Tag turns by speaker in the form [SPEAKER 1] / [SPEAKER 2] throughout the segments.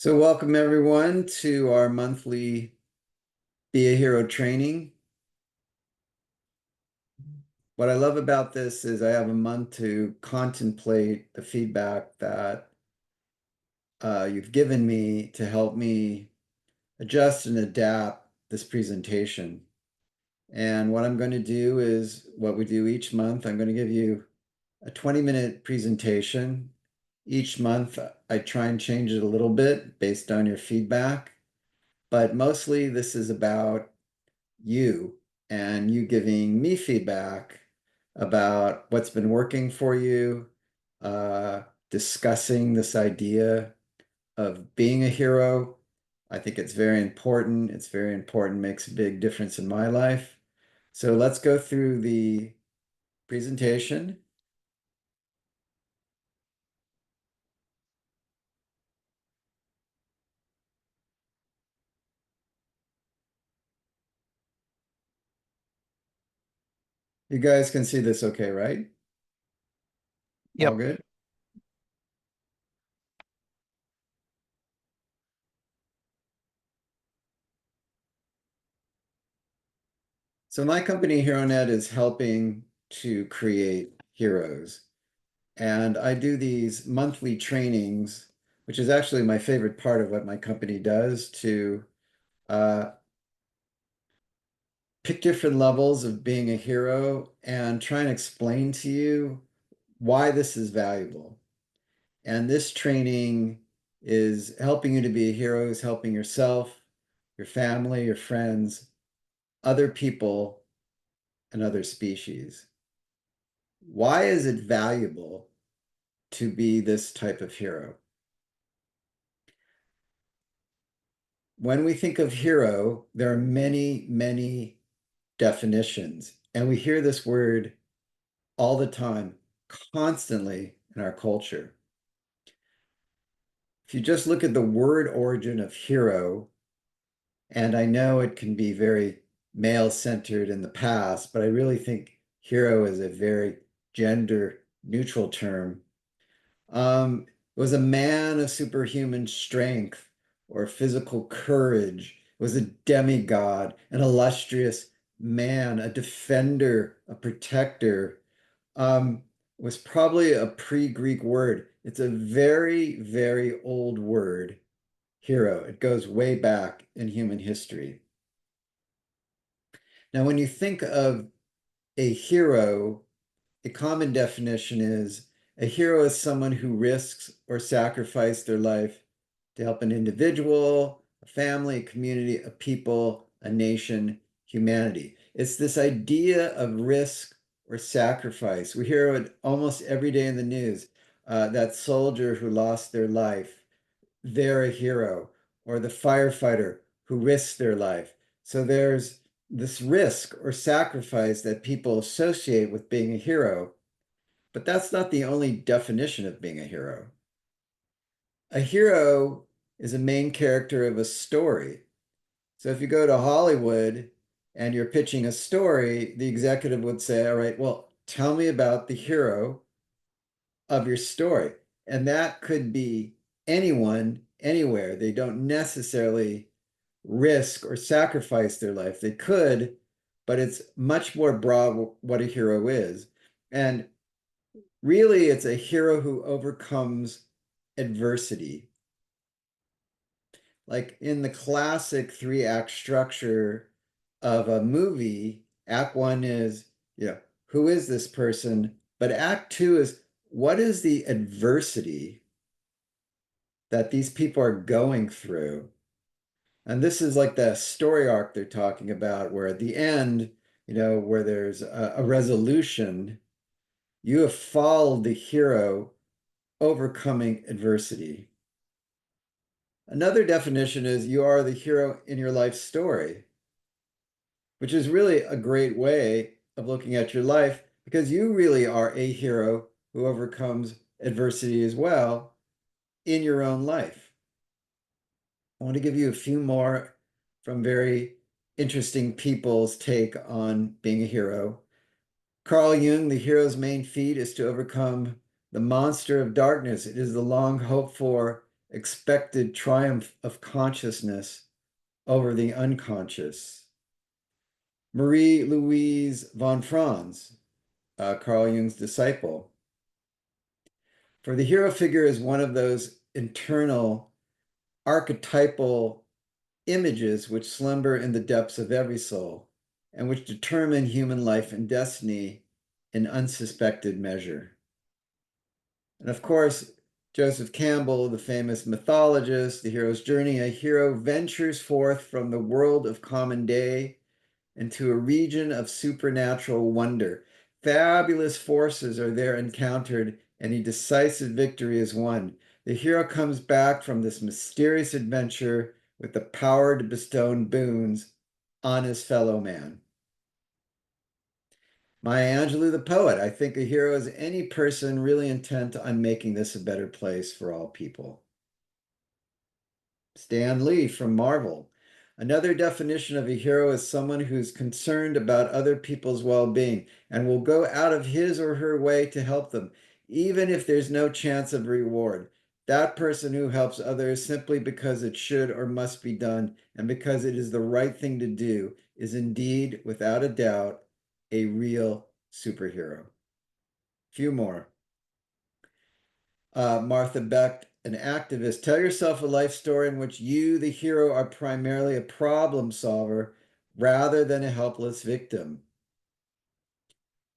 [SPEAKER 1] So welcome everyone to our monthly Be a Hero training. What I love about this is I have a month to contemplate the feedback that you've given me to help me adjust and adapt this presentation. And what I'm going to do is what we do each month. I'm going to give you a 20-minute presentation. Each month, I try and change it a little bit based on your feedback, but mostly this is about you and you giving me feedback about what's been working for you, uh, discussing this idea of being a hero. I think it's very important. It's very important, makes a big difference in my life. So let's go through the presentation. You guys can see this okay, right? All
[SPEAKER 2] Yep.
[SPEAKER 1] good? So my company, HeroNet, is helping to create heroes. And I do these monthly trainings, which is actually my favorite part of what my company does to uh, pick different levels of being a hero and try and explain to you why this is valuable. And this training is helping you to be a hero, is helping yourself, your family, your friends, other people, and other species. Why is it valuable to be this type of hero? When we think of hero, there are many, many definitions, and we hear this word all the time, constantly in our culture. If you just look at the word origin of hero, and I know it can be very male-centered in the past, but I really think hero is a very gender-neutral term. Was a man of superhuman strength or physical courage, was a demigod, an illustrious man, a defender, a protector. Was probably a pre-Greek word. It's a very, very old word, hero. It goes way back in human history. Now, when you think of a hero, a common definition is a hero is someone who risks or sacrifices their life to help an individual, a family, a community, a people, a nation, humanity. It's this idea of risk or sacrifice. We hear it almost every day in the news. That soldier who lost their life, they're a hero, or the firefighter who risked their life. So there's this risk or sacrifice that people associate with being a hero, but that's not the only definition of being a hero. A hero is a main character of a story. So if you go to Hollywood and you're pitching a story, the executive would say, all right, well, tell me about the hero of your story. And that could be anyone, anywhere. They don't necessarily risk or sacrifice their life. They could, but it's much more broad what a hero is. And really, it's a hero who overcomes adversity. Like in the classic three-act structure of a movie, act one is, who is this person? But act two is, what is the adversity that these people are going through? And this is like the story arc they're talking about, where at the end, where there's a resolution, you have followed the hero overcoming adversity. Another definition is you are the hero in your life story, which is really a great way of looking at your life because you really are a hero who overcomes adversity as well in your own life. I want to give you a few more from very interesting people's take on being a hero. Carl Jung, the hero's main feat is to overcome the monster of darkness. It is the long hoped for expected triumph of consciousness over the unconscious. Marie-Louise von Franz, Carl Jung's disciple. For the hero figure is one of those internal archetypal images which slumber in the depths of every soul and which determine human life and destiny in unsuspected measure. And of course, Joseph Campbell, the famous mythologist, The Hero's Journey, a hero ventures forth from the world of common day into a region of supernatural wonder. Fabulous forces are there encountered, and a decisive victory is won. The hero comes back from this mysterious adventure with the power to bestow boons on his fellow man. Maya Angelou, the poet. I think a hero is any person really intent on making this a better place for all people. Stan Lee from Marvel. Another definition of a hero is someone who's concerned about other people's well-being and will go out of his or her way to help them, even if there's no chance of reward. That person who helps others simply because it should or must be done and because it is the right thing to do is indeed, without a doubt, a real superhero. Few more. Martha Beck, an activist. Tell yourself a life story in which you, the hero, are primarily a problem solver rather than a helpless victim.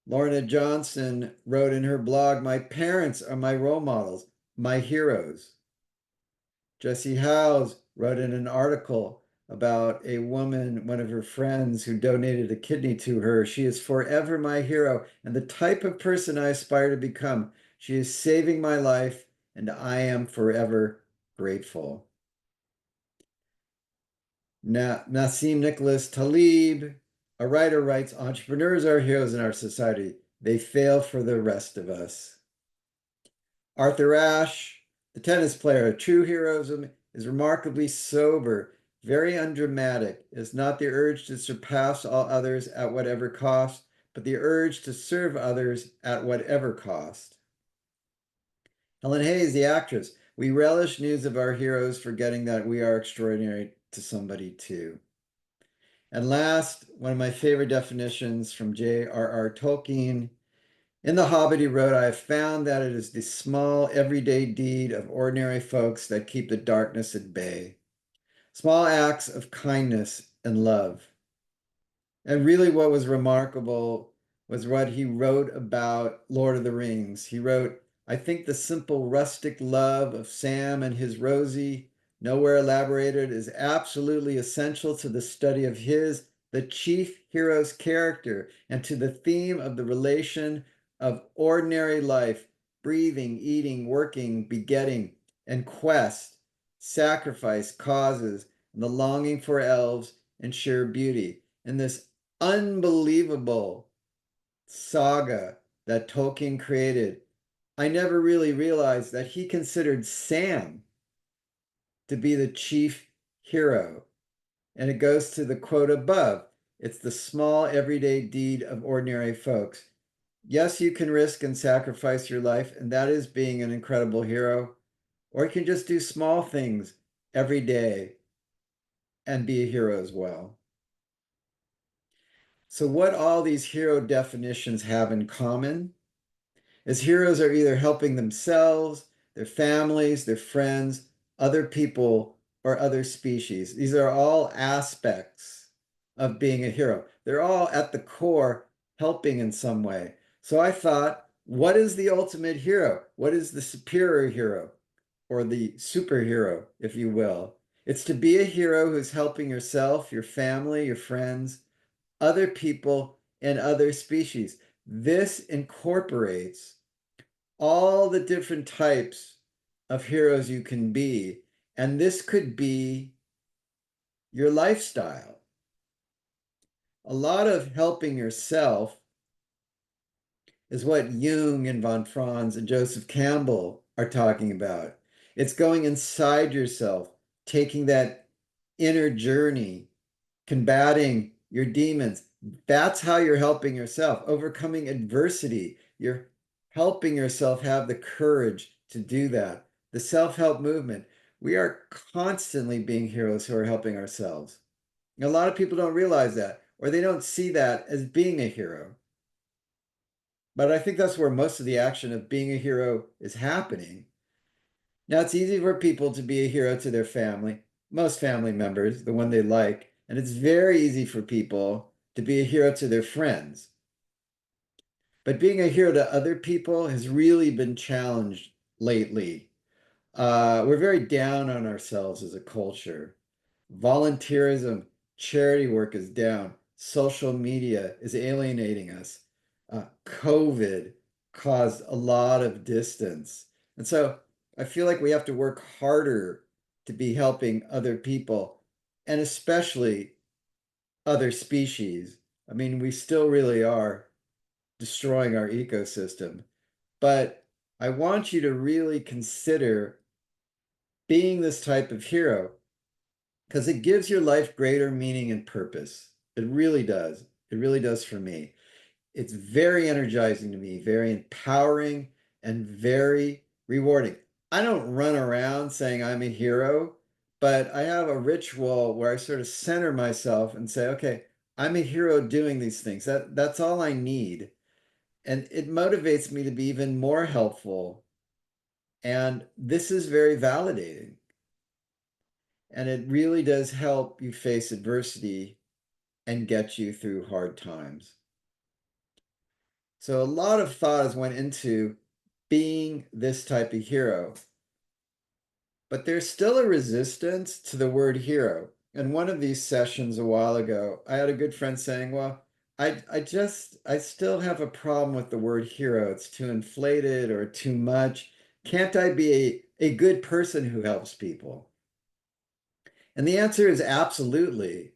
[SPEAKER 1] Lorna Johnson wrote in her blog, "My parents are my role models, my heroes." Jessie Howes wrote in an article about a woman, one of her friends, who donated a kidney to her. "She is forever my hero and the type of person I aspire to become. She is saving my life, and I am forever grateful." Nassim Nicholas Taleb, a writer, writes, "Entrepreneurs are heroes in our society. They fail for the rest of us." Arthur Ashe, the tennis player, true heroism is remarkably sober, very undramatic. It is not the urge to surpass all others at whatever cost, but the urge to serve others at whatever cost. Helen Hayes, the actress, we relish news of our heroes, forgetting that we are extraordinary to somebody too. And last, one of my favorite definitions from J.R.R. Tolkien. In The Hobbit, he wrote, "I have found that it is the small, everyday deed of ordinary folks that keep the darkness at bay. Small acts of kindness and love." And really what was remarkable was what he wrote about Lord of the Rings. He wrote, "I think the simple rustic love of Sam and his Rosie, nowhere elaborated, is absolutely essential to the study of the chief hero's character, and to the theme of the relation of ordinary life, breathing, eating, working, begetting, and quest, sacrifice, causes, and the longing for elves and sheer beauty." In this unbelievable saga that Tolkien created, I never really realized that he considered Sam to be the chief hero. And it goes to the quote above. It's the small, everyday deed of ordinary folks. Yes, you can risk and sacrifice your life, and that is being an incredible hero. Or you can just do small things every day and be a hero as well. So what all these hero definitions have in common is heroes are either helping themselves, their families, their friends, other people, or other species. These are all aspects of being a hero. They're all at the core helping in some way. So I thought, what is the ultimate hero? What is the superior hero, or the superhero, if you will? It's to be a hero who's helping yourself, your family, your friends, other people, and other species. This incorporates all the different types of heroes you can be, and this could be your lifestyle. A lot of helping yourself is what Jung and von Franz and Joseph Campbell are talking about. It's going inside yourself, taking that inner journey, combating your demons. That's how you're helping yourself, overcoming adversity. You're helping yourself have the courage to do that. The self-help movement. We are constantly being heroes who are helping ourselves. A lot of people don't realize that, or they don't see that as being a hero. But I think that's where most of the action of being a hero is happening. Now, it's easy for people to be a hero to their family, most family members, the one they like, and it's very easy for people to be a hero to their friends. But being a hero to other people has really been challenged lately. We're very down on ourselves as a culture. Volunteerism, charity work is down. Social media is alienating us. COVID caused a lot of distance. And so I feel like we have to work harder to be helping other people, and especially other species. I mean, we still really are destroying our ecosystem. But I want you to really consider being this type of hero because it gives your life greater meaning and purpose. It really does. It really does for me. It's very energizing to me, very empowering, and very rewarding. I don't run around saying I'm a hero, but I have a ritual where I sort of center myself and say, okay, I'm a hero doing these things. That's all I need. And it motivates me to be even more helpful. And this is very validating. And it really does help you face adversity and get you through hard times. So a lot of thought has went into being this type of hero, but there's still a resistance to the word hero. In one of these sessions a while ago, I had a good friend saying, well, I still have a problem with the word hero. It's too inflated or too much. Can't I be a good person who helps people? And the answer is absolutely.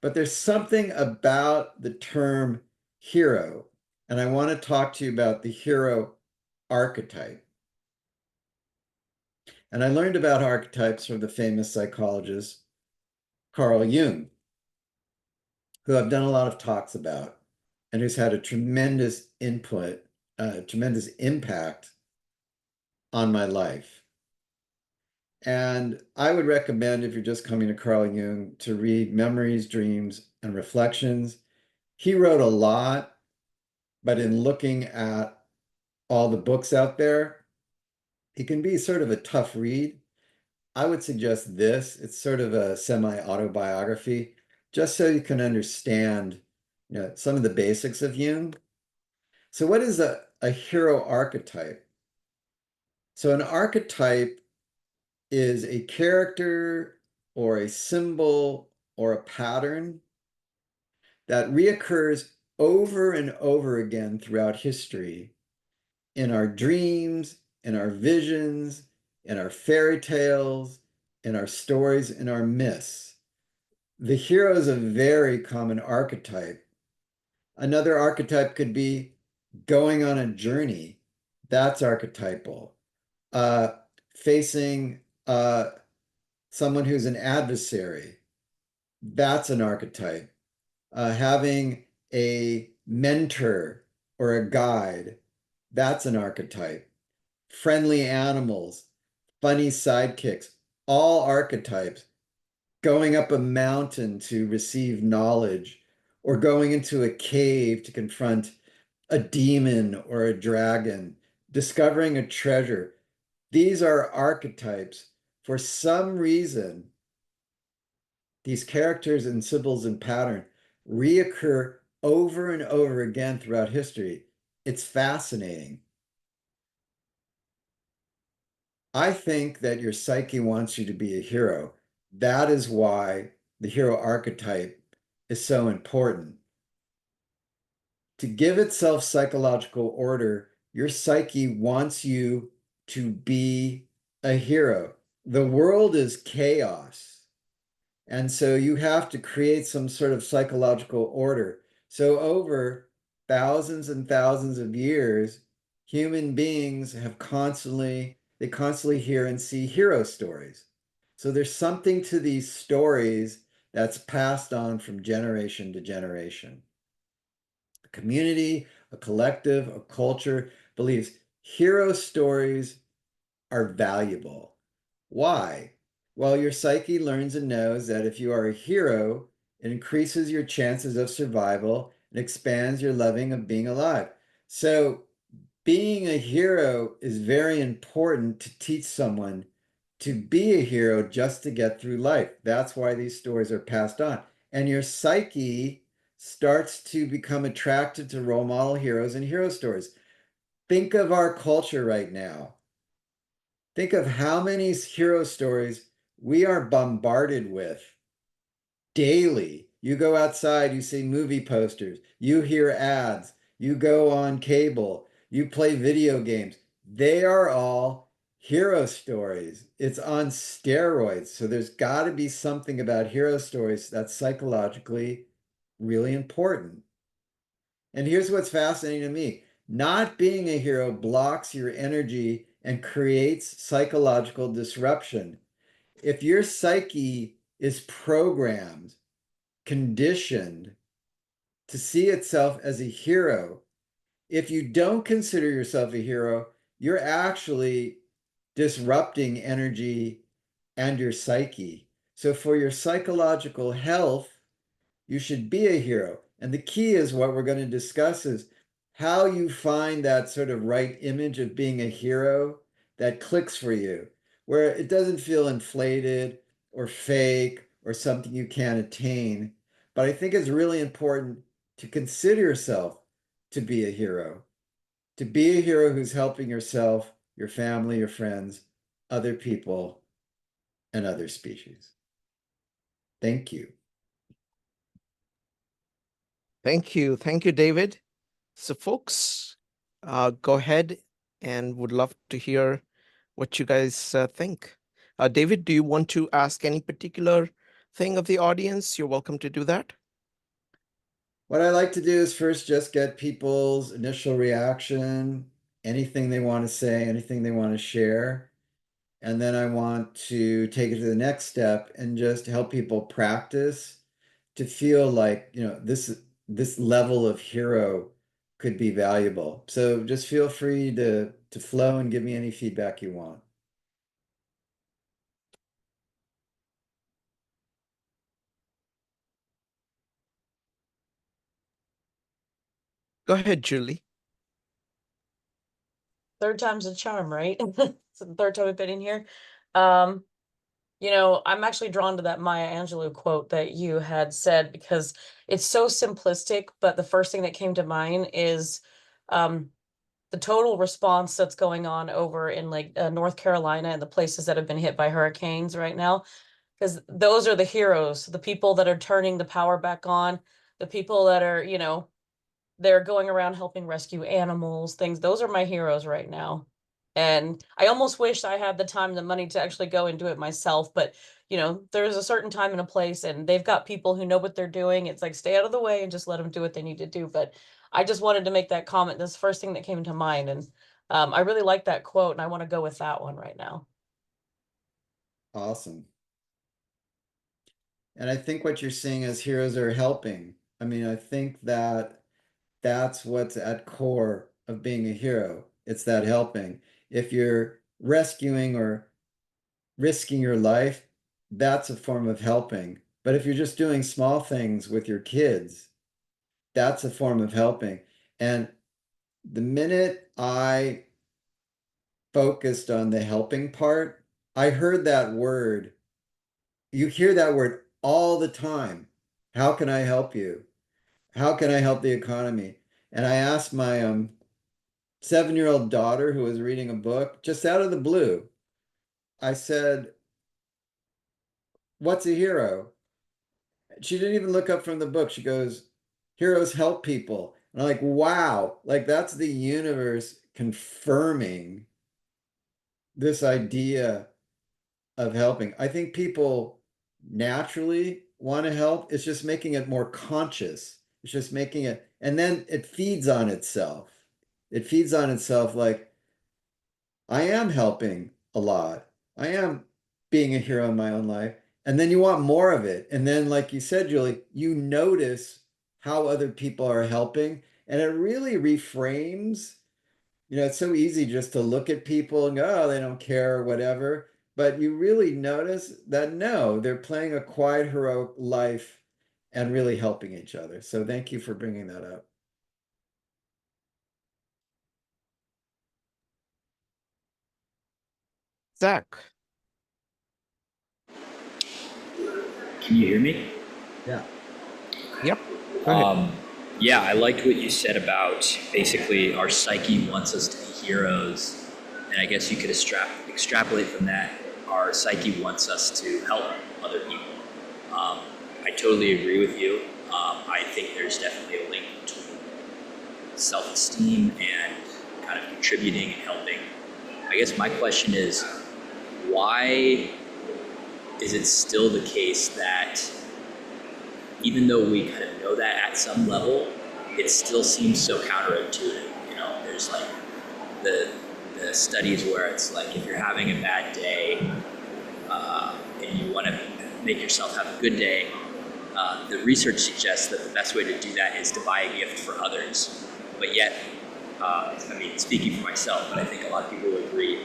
[SPEAKER 1] But there's something about the term hero, and I want to talk to you about the hero archetype. And I learned about archetypes from the famous psychologist Carl Jung, who I've done a lot of talks about and who's had a tremendous input, tremendous impact on my life. And I would recommend, if you're just coming to Carl Jung, to read Memories, Dreams, and Reflections. He wrote a lot, but in looking at all the books out there, it can be sort of a tough read. I would suggest this. It's sort of a semi-autobiography, just so you can understand, some of the basics of Jung. So what is a hero archetype? So an archetype is a character or a symbol or a pattern that reoccurs over and over again throughout history in our dreams, in our visions, in our fairy tales, in our stories, in our myths. The hero is a very common archetype. Another archetype could be going on a journey. That's archetypal. Uh, Facing someone who's an adversary. That's an archetype. Having a mentor or a guide. That's an archetype. Friendly animals, funny sidekicks, all archetypes. Going up a mountain to receive knowledge, or going into a cave to confront a demon or a dragon, discovering a treasure. These are archetypes. For some reason, these characters and symbols and pattern reoccur over and over again throughout history. It's fascinating. I think that your psyche wants you to be a hero. That is why the hero archetype is so important. To give itself psychological order, your psyche wants you to be a hero. The world is chaos. And so you have to create some sort of psychological order. So over thousands and thousands of years, human beings they constantly hear and see hero stories. So there's something to these stories that's passed on from generation to generation. A community, a collective, a culture believes hero stories are valuable. Why? Well, your psyche learns and knows that if you are a hero, it increases your chances of survival and expands your loving of being alive. So being a hero is very important to teach someone to be a hero just to get through life. That's why these stories are passed on. And your psyche starts to become attracted to role model heroes and hero stories. Think of our culture right now. Think of how many hero stories we are bombarded with daily. You go outside, you see movie posters, you hear ads, you go on cable, you play video games. They are all hero stories. It's on steroids. So there's got to be something about hero stories that's psychologically really important. And here's what's fascinating to me. Not being a hero blocks your energy and creates psychological disruption. If your psyche is programmed, conditioned to see itself as a hero, if you don't consider yourself a hero, you're actually disrupting energy and your psyche. So, for your psychological health, you should be a hero. And the key is what we're going to discuss is how you find that sort of right image of being a hero that clicks for you, where it doesn't feel inflated or fake or something you can't attain. But I think it's really important to consider yourself to be a hero, to be a hero who's helping yourself, your family, your friends, other people, and other species. Thank you.
[SPEAKER 2] Thank you. Thank you, David. So, folks, go ahead and would love to hear what you guys think. David, do you want to ask any particular thing of the audience? You're welcome to do that.
[SPEAKER 1] What I like to do is first just get people's initial reaction, anything they want to say, anything they want to share. And then I want to take it to the next step and just help people practice to feel like, this level of hero could be valuable. So just feel free to flow and give me any feedback you want.
[SPEAKER 2] Go ahead, Julie.
[SPEAKER 3] Third time's a charm, right? It's the third time I've been in here. Um, I'm actually drawn to that Maya Angelou quote that you had said because it's so simplistic, but the first thing that came to mind is um the total response that's going on over in like North Carolina and the places that have been hit by hurricanes right now, because those are the heroes, the people that are turning the power back on, the people that are, they're going around helping rescue animals, things. Those are my heroes right now. And I almost wish I had the time and the money to actually go and do it myself. But, there's a certain time and a place, and they've got people who know what they're doing. It's like, stay out of the way and just let them do what they need to do. But I just wanted to make that comment. This first thing that came to mind. And I really like that quote, and I want to go with that one right now.
[SPEAKER 1] Awesome. And I think what you're seeing as heroes are helping. I mean, I think that that's what's at core of being a hero. It's that helping. If you're rescuing or risking your life, that's a form of helping. But if you're just doing small things with your kids, that's a form of helping. And the minute I focused on the helping part, I heard that word. You hear that word all the time. How can I help you? How can I help the economy? And I asked my 7-year-old daughter who was reading a book just out of the blue. I said, "What's a hero?" She didn't even look up from the book. She goes, "Heroes help people." And I'm like, wow, like that's the universe confirming this idea of helping. I think people naturally want to help. It's just making it more conscious. It's just making it, and then it feeds on itself. It feeds on itself like, I am helping a lot. I am being a hero in my own life. And then you want more of it. And then, like you said, Julie, you notice how other people are helping. And it really reframes. It's so easy just to look at people and go, oh, they don't care or whatever. but you really notice that no, they're playing a quiet, heroic life and really helping each other. So thank you for bringing that up.
[SPEAKER 2] Zach.
[SPEAKER 4] Can you hear me?
[SPEAKER 1] Yeah.
[SPEAKER 2] Yep. Go ahead.
[SPEAKER 4] Yeah, I liked what you said about basically our psyche wants us to be heroes. And I guess you could extrapolate from that. Our psyche wants us to help other people. I totally agree with you. I think there's definitely a link between self-esteem and kind of contributing and helping. I guess my question is, why is it still the case that even though we kind of know that at some level, it still seems so counterintuitive? You know, there's like the studies where it's like if you're having a bad day and you want to make yourself have a good day, the research suggests that the best way to do that is to buy a gift for others. But yet, I mean, speaking for myself, but I think a lot of people will agree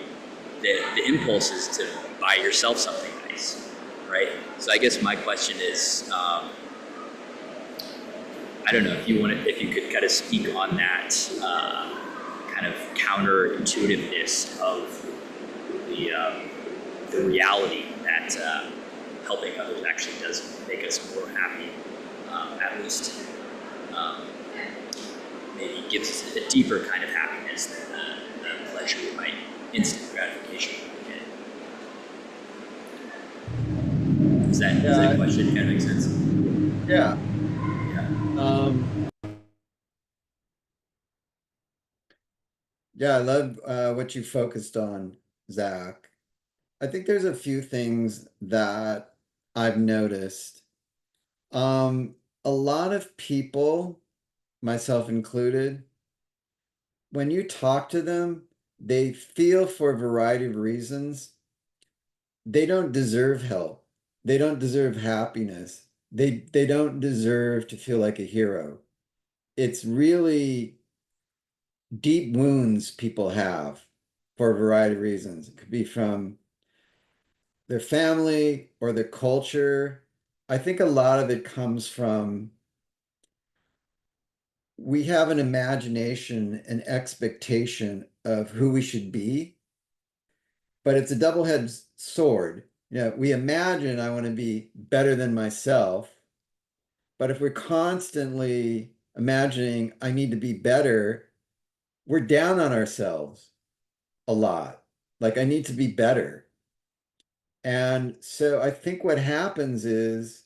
[SPEAKER 4] that the impulse is to buy yourself something nice, right? So I guess my question is, I don't know if you could kind of speak on that kind of counterintuitiveness of the reality that helping others actually does make us more happy, at least maybe gives us a deeper kind of happiness than the pleasure we might instant gratification get. Does that question kind of make sense?
[SPEAKER 1] Yeah. Yeah, I love what you focused on, Zach. I think there's a few things that I've noticed. A lot of people, myself included, when you talk to them, they feel for a variety of reasons they don't deserve help. They don't deserve happiness. They don't deserve to feel like a hero. It's really deep wounds people have for a variety of reasons. It could be from their family or their culture. I think a lot of it comes from we have an imagination, an expectation of who we should be, but it's a double-edged sword. You know, we imagine I want to be better than myself, but if we're constantly imagining I need to be better, we're down on ourselves a lot. Like I need to be better. And so I think what happens is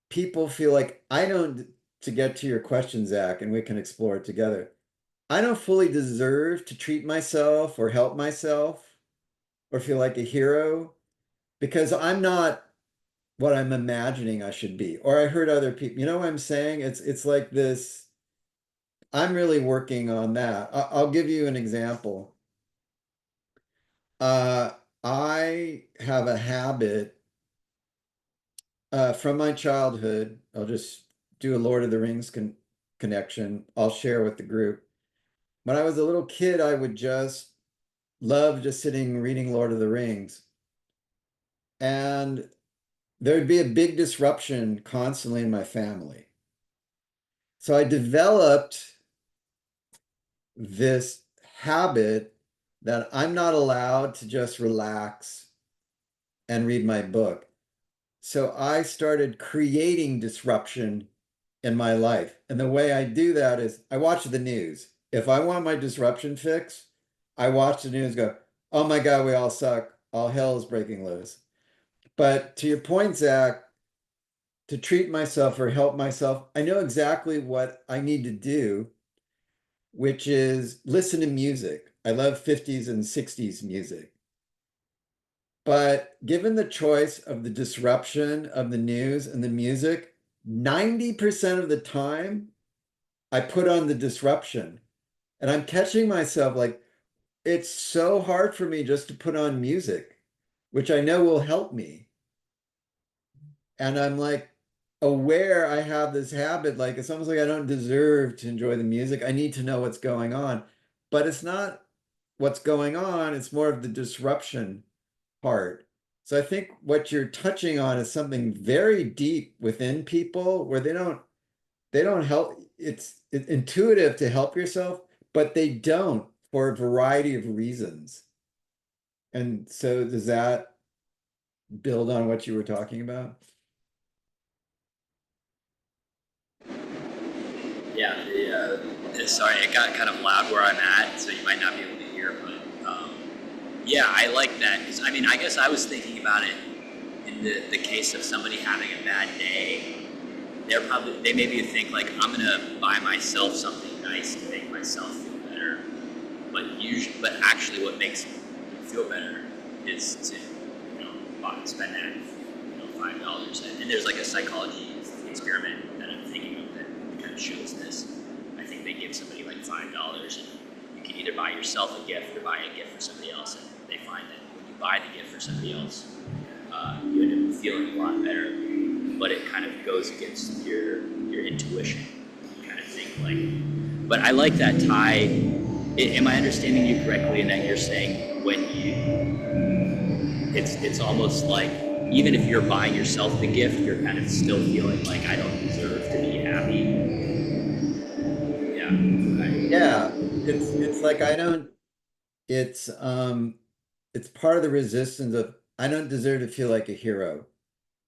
[SPEAKER 1] people feel like I don't, to get to your question, Zach, and we can explore it together. I don't fully deserve to treat myself or help myself or feel like a hero because I'm not what I'm imagining I should be. Or I heard other people, you know what I'm saying? It's like this, I'm really working on that. I'll give you an example. Uh, I have a habit from my childhood. I'll just do a Lord of the Rings connection. I'll share with the group. When I was a little kid, I would just love just sitting reading Lord of the Rings. And there'd be a big disruption constantly in my family. So I developed this habit that I'm not allowed to just relax and read my book. So I started creating disruption in my life. And the way I do that is I watch the news. If I want my disruption fix, I watch the news, go, oh my God, we all suck. All hell is breaking loose. But to your point, Zach, to treat myself or help myself, I know exactly what I need to do, which is listen to music. I love 50s and 60s music. But given the choice of the disruption of the news and the music, 90% of the time, I put on the disruption. And I'm catching myself like, it's so hard for me just to put on music, which I know will help me. And I'm like aware I have this habit, like it's almost like I don't deserve to enjoy the music. I need to know what's going on. But it's not what's going on, it's more of the disruption part. So I think what you're touching on is something very deep within people where they don't help. It's intuitive to help yourself, but they don't for a variety of reasons. And so does that build on what you were talking about?
[SPEAKER 4] Yeah, sorry, it got kind of loud where I'm at, so you might not be able to hear, but yeah, I like that. 'Cause, I mean, I guess I was thinking about it in the case of somebody having a bad day. They maybe think like, I'm gonna buy myself something nice to make myself feel better. But actually, what makes me feel better is to, spend that, $5. And there's like a psychology experiment that I'm thinking of that kind of shows this. I think they give somebody like $5, and you can either buy yourself a gift or buy a gift for somebody else. And they find that when you buy the gift for somebody else, you end up feeling a lot better. But it kind of goes against your intuition. You kind of think like, but I like that tie. Am I understanding you correctly in that you're saying it's almost like even if you're buying yourself the gift, you're kind of still feeling like I don't deserve to be happy. Yeah.
[SPEAKER 1] Yeah, it's like I don't. It's part of the resistance of I don't deserve to feel like a hero.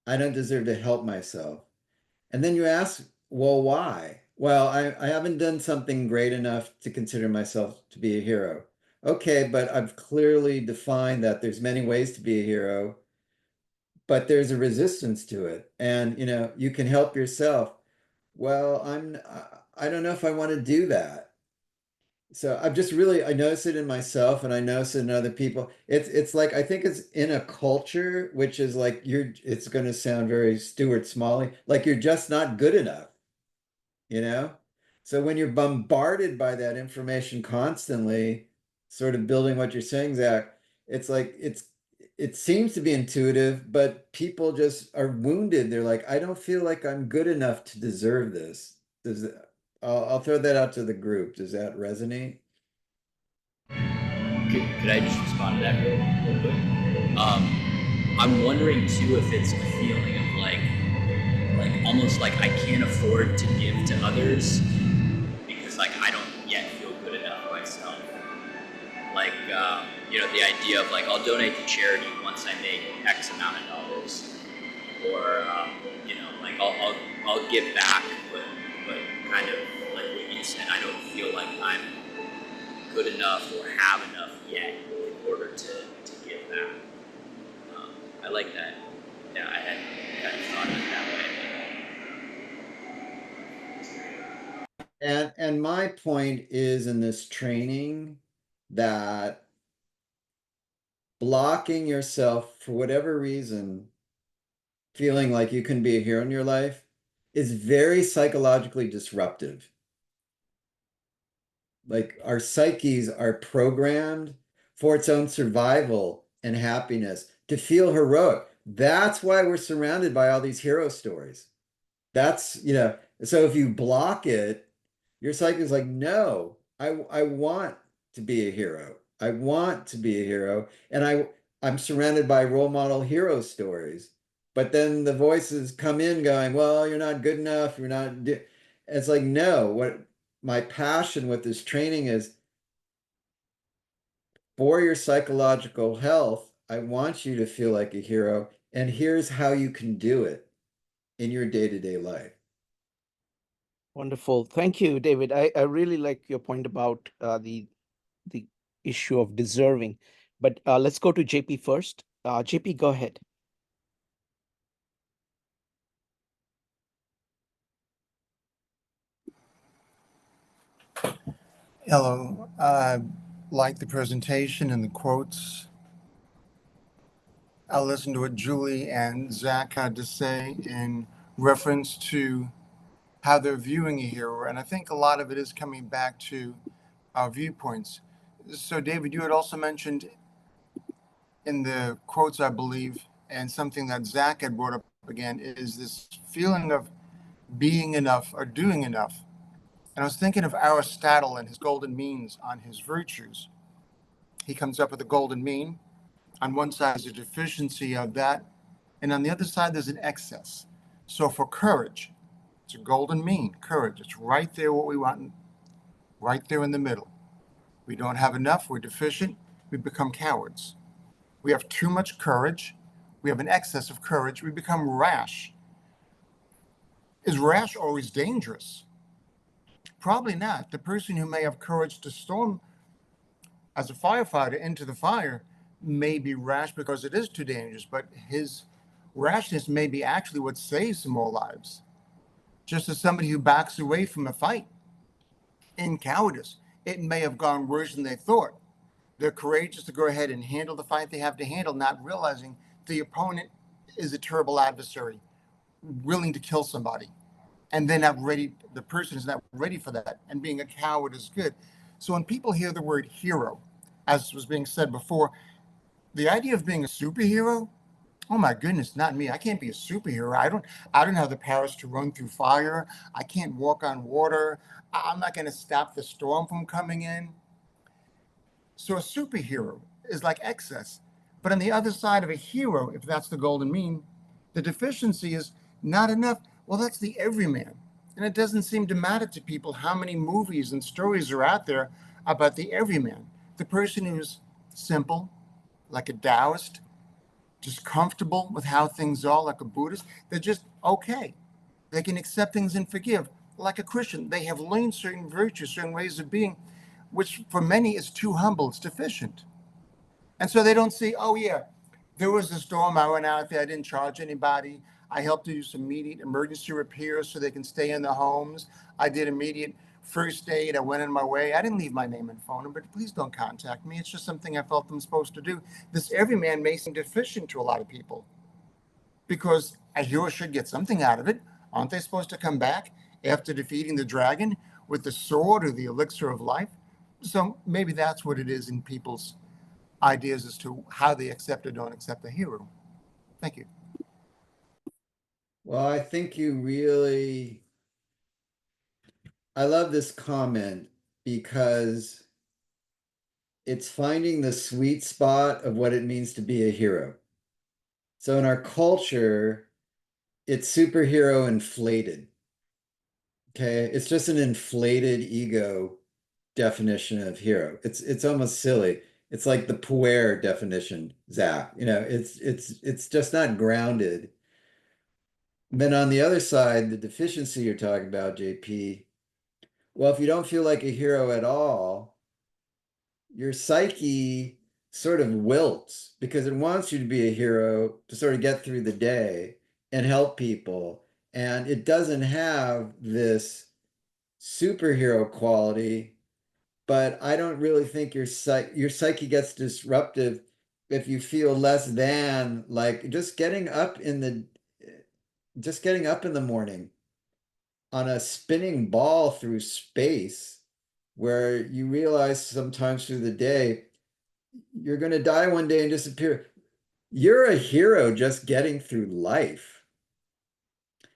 [SPEAKER 1] I don't deserve to help myself. And then you ask, well, why? Well, I haven't done something great enough to consider myself to be a hero. Okay, but I've clearly defined that there's many ways to be a hero, but there's a resistance to it. And you can help yourself. Well, I don't know if I want to do that. So I notice it in myself and I notice it in other people. It's like I think it's in a culture which is like it's going to sound very Stuart Smalley, like you're just not good enough, you know? So when you're bombarded by that information constantly, sort of building what you're saying, Zach, it's like it seems to be intuitive, but people just are wounded. They're like, I don't feel like I'm good enough to deserve this. Does it, I'll throw that out to the group. Does that resonate?
[SPEAKER 4] Could I just respond to that real quick? I'm wondering too if it's a feeling of like almost like I can't afford to give to others because like I don't yet feel good enough myself. Like the idea of like I'll donate to charity once I make X amount of dollars, or like I'll give back, but kind of like what you said, I don't feel like I'm good enough or have enough yet in order to give back. I like that. Yeah, I hadn't kind of thought of it that way.
[SPEAKER 1] And my point is in this training that blocking yourself for whatever reason, feeling like you can be a hero in your life, is very psychologically disruptive. Like our psyches are programmed for its own survival and happiness to feel heroic. That's why we're surrounded by all these hero stories. So if you block it, your psyche is like, no, I want to be a hero. I want to be a hero. And I'm surrounded by role model hero stories. But then the voices come in going, well, you're not good enough. You're not. It's like, no, what my passion with this training is for your psychological health. I want you to feel like a hero. And here's how you can do it in your day-to-day life.
[SPEAKER 2] Wonderful. Thank you, David. I really like your point about the issue of deserving. But let's go to JP first. JP, go ahead.
[SPEAKER 5] Hello. I like the presentation and the quotes. I listened to what Julie and Zach had to say in reference to how they're viewing a hero. And I think a lot of it is coming back to our viewpoints. So, David, you had also mentioned in the quotes, I believe, and something that Zach had brought up again, is this feeling of being enough or doing enough. And I was thinking of Aristotle and his golden means on his virtues. He comes up with a golden mean. On one side, there's a deficiency of that, and on the other side, there's an excess. So for courage, it's a golden mean, courage. It's right there what we want, right there in the middle. We don't have enough, we're deficient, we become cowards. We have too much courage, we have an excess of courage, we become rash. Is rash always dangerous? Probably not. The person who may have courage to storm as a firefighter into the fire may be rash because it is too dangerous, but his rashness may be actually what saves some more lives. Just as somebody who backs away from a fight in cowardice, it may have gone worse than they thought. They're courageous to go ahead and handle the fight they have to handle, not realizing the opponent is a terrible adversary, willing to kill somebody. And they're not ready, the person is not ready for that. And being a coward is good. So when people hear the word hero, as was being said before, the idea of being a superhero, oh my goodness, not me. I can't be a superhero. I don't have the powers to run through fire. I can't walk on water. I'm not going to stop the storm from coming in. So a superhero is like excess. But on the other side of a hero, if that's the golden mean, the deficiency is not enough. Well, that's the everyman. And it doesn't seem to matter to people how many movies and stories are out there about the everyman, the person who's simple, like a Taoist, just comfortable with how things are, like a Buddhist. They're just okay. They can accept things and forgive. Like a Christian, they have learned certain virtues, certain ways of being, which for many is too humble, it's deficient. And so they don't see, oh yeah, there was a storm. I went out there. I didn't charge anybody. I helped do some immediate emergency repairs so they can stay in their homes. I did immediate first aid. I went on my way. I didn't leave my name and phone number. Please don't contact me. It's just something I felt I'm supposed to do. This everyman may seem deficient to a lot of people because a hero should get something out of it. Aren't they supposed to come back after defeating the dragon with the sword or the elixir of life? So maybe that's what it is in people's ideas as to how they accept or don't accept a hero. Thank you.
[SPEAKER 1] Well, I think I love this comment because it's finding the sweet spot of what it means to be a hero. So in our culture, it's superhero inflated. Okay, it's just an inflated ego definition of hero. It's almost silly. It's like the puer definition, Zach. It's just not grounded. Then on the other side, the deficiency you're talking about, JP, well, if you don't feel like a hero at all, your psyche sort of wilts because it wants you to be a hero to sort of get through the day and help people. And it doesn't have this superhero quality, but I don't really think your psyche gets disruptive if you feel less than, like just getting up in the morning on a spinning ball through space where you realize sometimes through the day you're going to die one day and disappear. You're a hero just getting through life.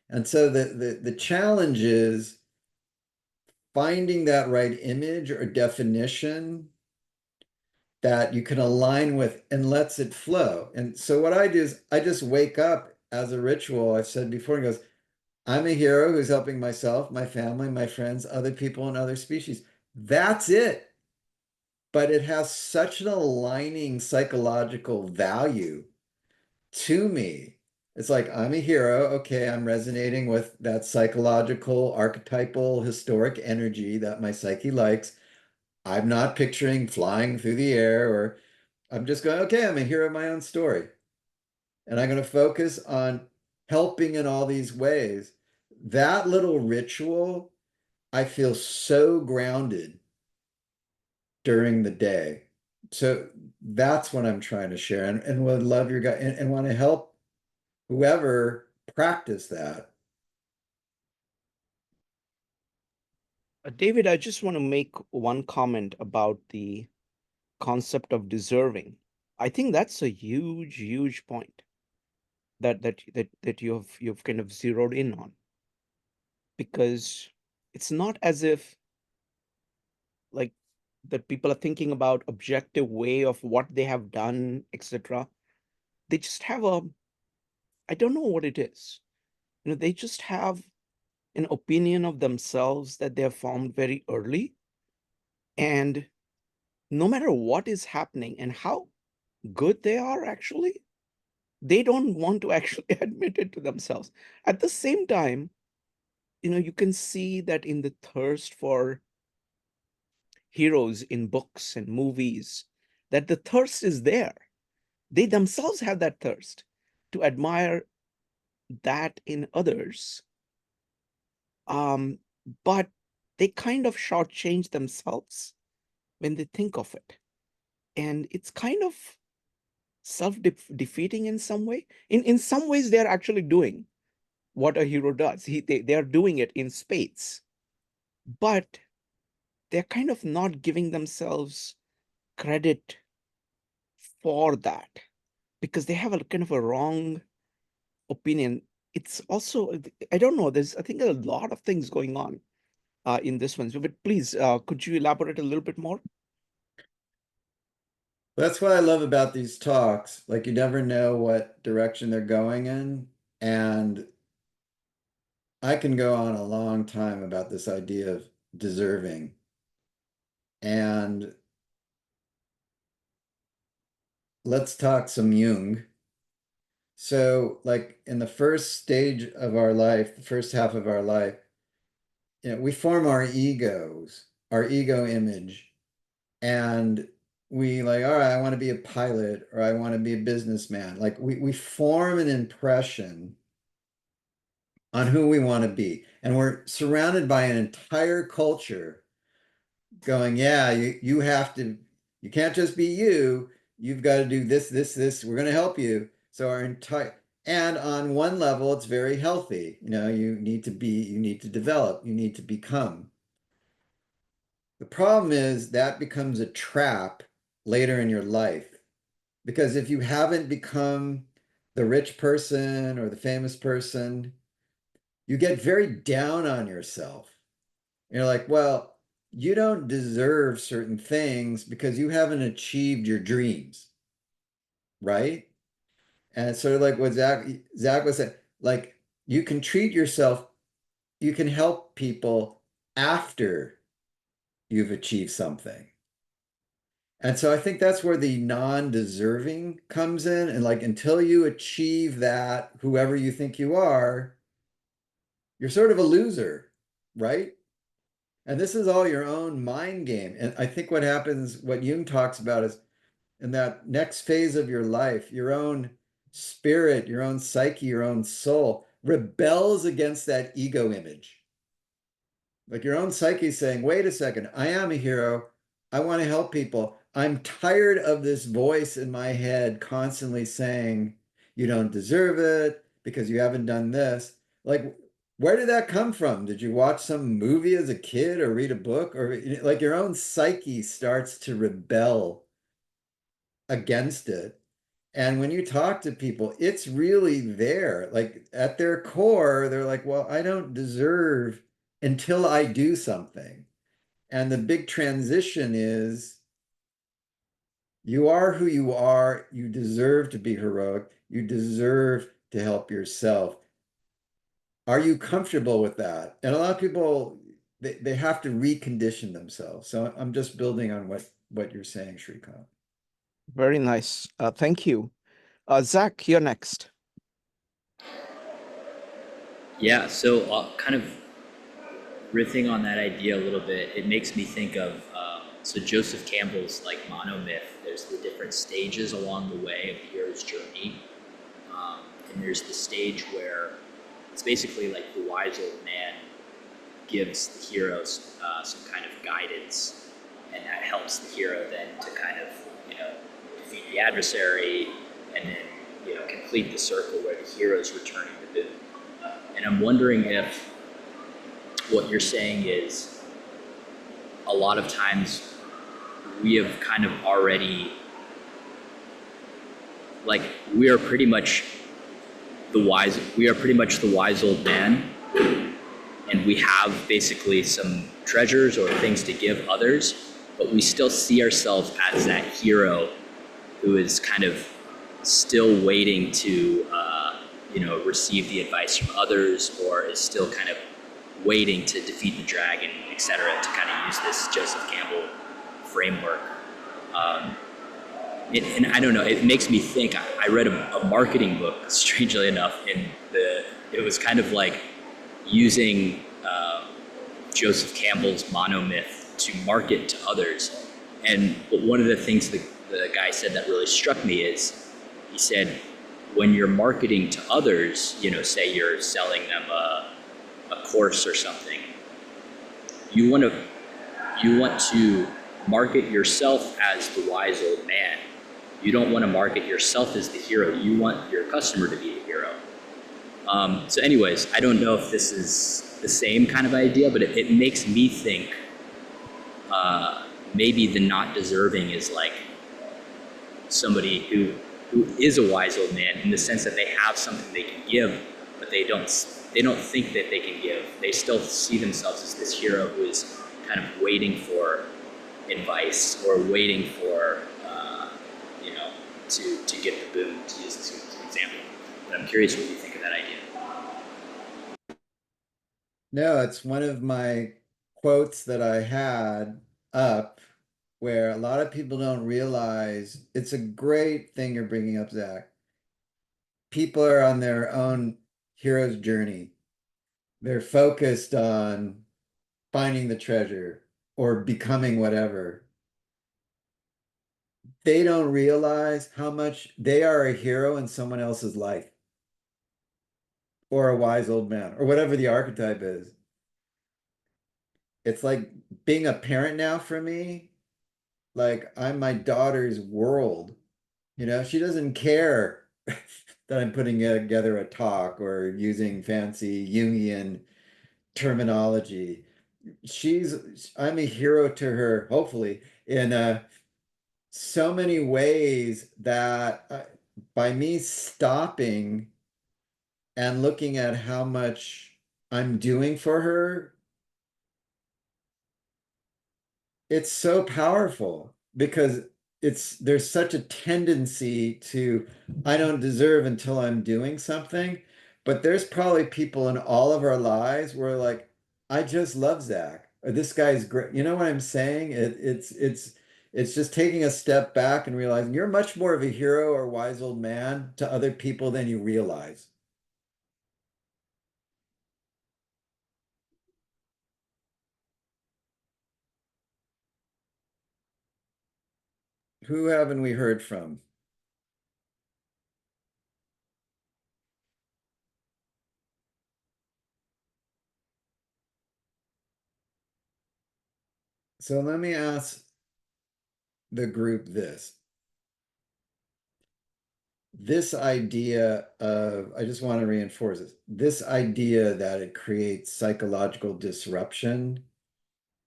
[SPEAKER 1] And so the challenge is finding that right image or definition that you can align with and lets it flow. And so what I do is I just wake up as a ritual. I've said before, and goes, I'm a hero who's helping myself, my family, my friends, other people, and other species. That's it. But it has such an aligning psychological value to me. It's like, I'm a hero. Okay, I'm resonating with that psychological, archetypal, historic energy that my psyche likes. I'm not picturing flying through the air, or I'm just going, okay, I'm a hero of my own story. And I'm going to focus on helping in all these ways. That little ritual, I feel so grounded during the day. So that's what I'm trying to share, and would love your guy and want to help whoever practice that.
[SPEAKER 2] David, I just want to make one comment about the concept of deserving. I think that's a huge, huge point that you've kind of zeroed in on, because it's not as if, like, that people are thinking about objective way of what they have done, etc. They just have I don't know what it is. They just have an opinion of themselves that they have formed very early. And no matter what is happening and how good they are, actually, they don't want to actually admit it to themselves. At the same time, you can see that in the thirst for heroes in books and movies, that the thirst is there. They themselves have that thirst to admire that in others. But they kind of shortchange themselves when they think of it. And it's kind of self-defeating in some way. In some ways, they're actually doing what a hero does. They are doing it in spades. But they're kind of not giving themselves credit for that because they have a kind of a wrong opinion. It's also, I don't know, there's, I think, a lot of things going on in this one. But please, could you elaborate a little bit more?
[SPEAKER 1] That's what I love about these talks. Like, you never know what direction they're going in. And I can go on a long time about this idea of deserving. And let's talk some Jung. So, like, in the first stage of our life, the first half of our life, we form our egos, our ego image, and we like, all right, I want to be a pilot, or I want to be a businessman. Like, we form an impression on who we want to be. And we're surrounded by an entire culture going, yeah, you have to, you can't just be you. You've got to do this, this, this. We're going to help you. So our entire, and on one level, it's very healthy. You need to be, you need to develop, you need to become. The problem is that becomes a trap later in your life. Because if you haven't become the rich person or the famous person, you get very down on yourself. You're like, well, you don't deserve certain things because you haven't achieved your dreams, right? And it's sort of like what Zach was saying, like, you can treat yourself, you can help people after you've achieved something. And so I think that's where the non-deserving comes in. And like, until you achieve that, whoever you think you are, you're sort of a loser, right? And this is all your own mind game. And I think what happens, what Jung talks about is in that next phase of your life, your own spirit, your own psyche, your own soul rebels against that ego image. Like, your own psyche is saying, wait a second, I am a hero. I want to help people. I'm tired of this voice in my head constantly saying, you don't deserve it because you haven't done this. Like, where did that come from? Did you watch some movie as a kid or read a book? Or like, your own psyche starts to rebel against it. And when you talk to people, it's really there. Like, at their core, they're like, well, I don't deserve until I do something. And the big transition is, you are who you are. You deserve to be heroic. You deserve to help yourself. Are you comfortable with that? And a lot of people, they have to recondition themselves. So I'm just building on what you're saying, Shrikant.
[SPEAKER 2] Very nice. Thank you. Zach, you're next.
[SPEAKER 4] Yeah, so kind of riffing on that idea a little bit, it makes me think of so Joseph Campbell's like monomyth. There's the different stages along the way of the hero's journey, and there's the stage where it's basically like the wise old man gives the hero some kind of guidance, and that helps the hero then to kind of defeat the adversary, and then complete the circle where the hero's returning the boon. And I'm wondering if what you're saying is a lot of times we have kind of already, like, we are pretty much the wise old man, and we have basically some treasures or things to give others, but we still see ourselves as that hero who is kind of still waiting to, receive the advice from others, or is still kind of waiting to defeat the dragon, etc., to kind of use this Joseph Campbell framework. And I don't know, it makes me think. I read a marketing book, strangely enough, it was kind of like using Joseph Campbell's monomyth to market to others. And one of the things the guy said that really struck me is, he said, when you're marketing to others, say you're selling them a course or something, you want to market yourself as the wise old man. You don't want to market yourself as the hero. You want your customer to be the hero. So anyways, I don't know if this is the same kind of idea, but it makes me think maybe the not deserving is like somebody who is a wise old man, in the sense that they have something they can give, but they don't think that they can give. They still see themselves as this hero who is kind of waiting for advice, or waiting for to get the boom, to use this as an example. But I'm curious what you think of that idea.
[SPEAKER 1] No, it's one of my quotes that I had up, where a lot of people don't realize it's a great thing you're bringing up, Zach. People are on their own hero's journey. They're focused on finding the treasure or becoming whatever. They don't realize how much they are a hero in someone else's life, or a wise old man, or whatever the archetype is. It's like being a parent now for me. Like, I'm my daughter's world. She doesn't care that I'm putting together a talk or using fancy Jungian terminology. I'm a hero to her, hopefully, in so many ways, that by me stopping and looking at how much I'm doing for her, it's so powerful, because there's such a tendency to, I don't deserve until I'm doing something. But there's probably people in all of our lives where, like, I just love Zach, or this guy's great. You know what I'm saying? It's just taking a step back and realizing you're much more of a hero or wise old man to other people than you realize. Who haven't we heard from? So let me ask the group this idea of, I just want to reinforce this idea that it creates psychological disruption,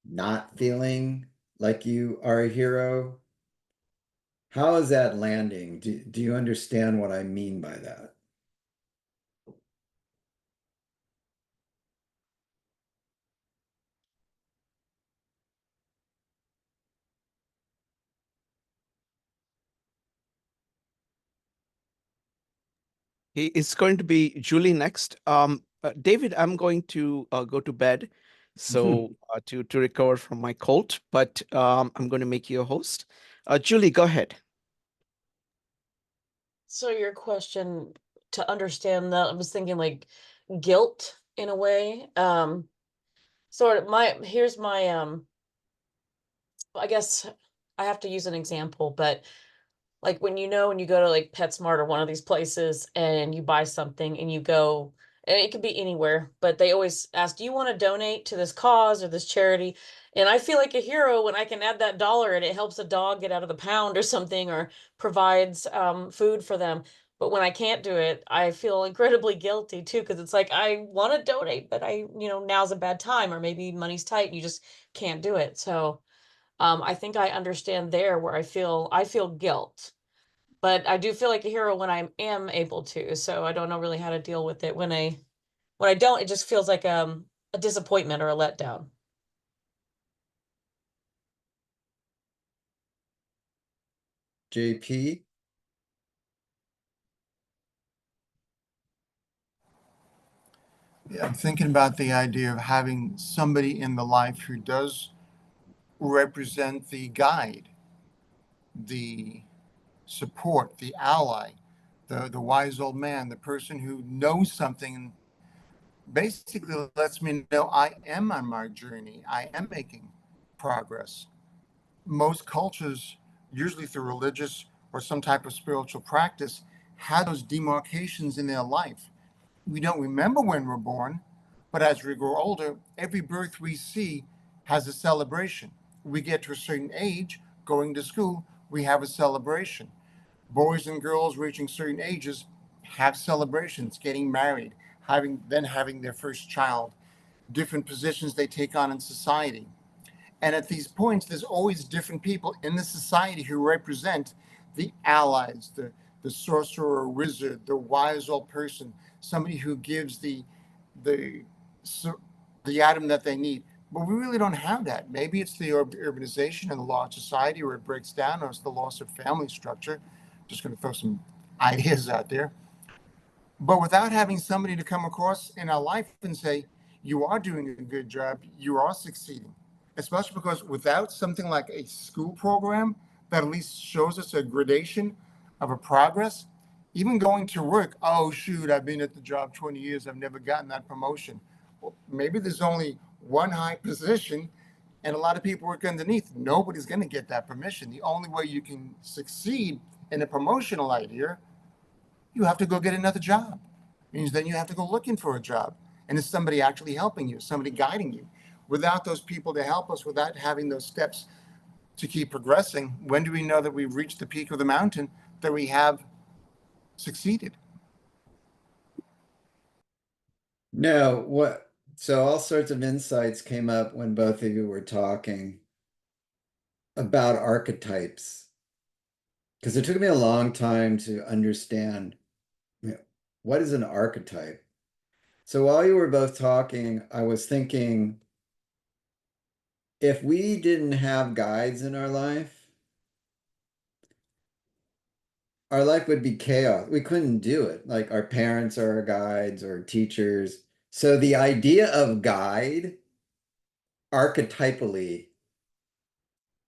[SPEAKER 1] not feeling like you are a hero. How is that landing? Do you understand what I mean by that?
[SPEAKER 2] It's going to be Julie next. David, I'm going to go to bed, so to recover from my cold, but I'm going to make you a host. Julie, go ahead.
[SPEAKER 3] So your question, to understand that, I was thinking like guilt in a way. Sort of here's my I guess I have to use an example, but like when when you go to like PetSmart or one of these places and you buy something and you go, and it could be anywhere, but they always ask, do you want to donate to this cause or this charity? And I feel like a hero when I can add that dollar and it helps a dog get out of the pound or something, or provides food for them. But when I can't do it, I feel incredibly guilty too, because it's like I want to donate, but now's a bad time, or maybe money's tight and you just can't do it. So I think I understand there where I feel guilt, but I do feel like a hero when I am able to. So I don't know really how to deal with it when I don't. It just feels like a disappointment or a letdown.
[SPEAKER 1] JP?
[SPEAKER 5] Yeah, I'm thinking about the idea of having somebody in the life who does represent the guide, the support, the ally, the wise old man, the person who knows something and basically lets me know I am on my journey. I am making progress. Most cultures, usually through religious or some type of spiritual practice, have those demarcations in their life. We don't remember when we're born, but as we grow older, every birth we see has a celebration. We get to a certain age, going to school, we have a celebration. Boys and girls reaching certain ages have celebrations, getting married, having their first child, different positions they take on in society. And at these points, there's always different people in the society who represent the allies, the sorcerer or wizard, the wise old person, somebody who gives the the item that they need. But we really don't have that. Maybe it's the urbanization and the law of society where it breaks down, or it's the loss of family structure. Just going to throw some ideas out there. But without having somebody to come across in our life and say, you are doing a good job, you are succeeding. Especially because without something like a school program that at least shows us a gradation of a progress, even going to work, oh, shoot, I've been at the job 20 years, I've never gotten that promotion. Well, maybe there's only one high position and a lot of people work underneath. Nobody's going to get that permission. The only way you can succeed in a promotional idea, you have to go get another job. Means then you have to go looking for a job. And it's somebody actually helping you, somebody guiding you. Without those people to help us, without having those steps to keep progressing, when do we know that we've reached the peak of the mountain, that we have succeeded?
[SPEAKER 1] No, what? So all sorts of insights came up when both of you were talking about archetypes, because it took me a long time to understand, what is an archetype. So while you were both talking, I was thinking, if we didn't have guides in our life would be chaos. We couldn't do it. Like our parents are our guides or teachers. So the idea of guide archetypally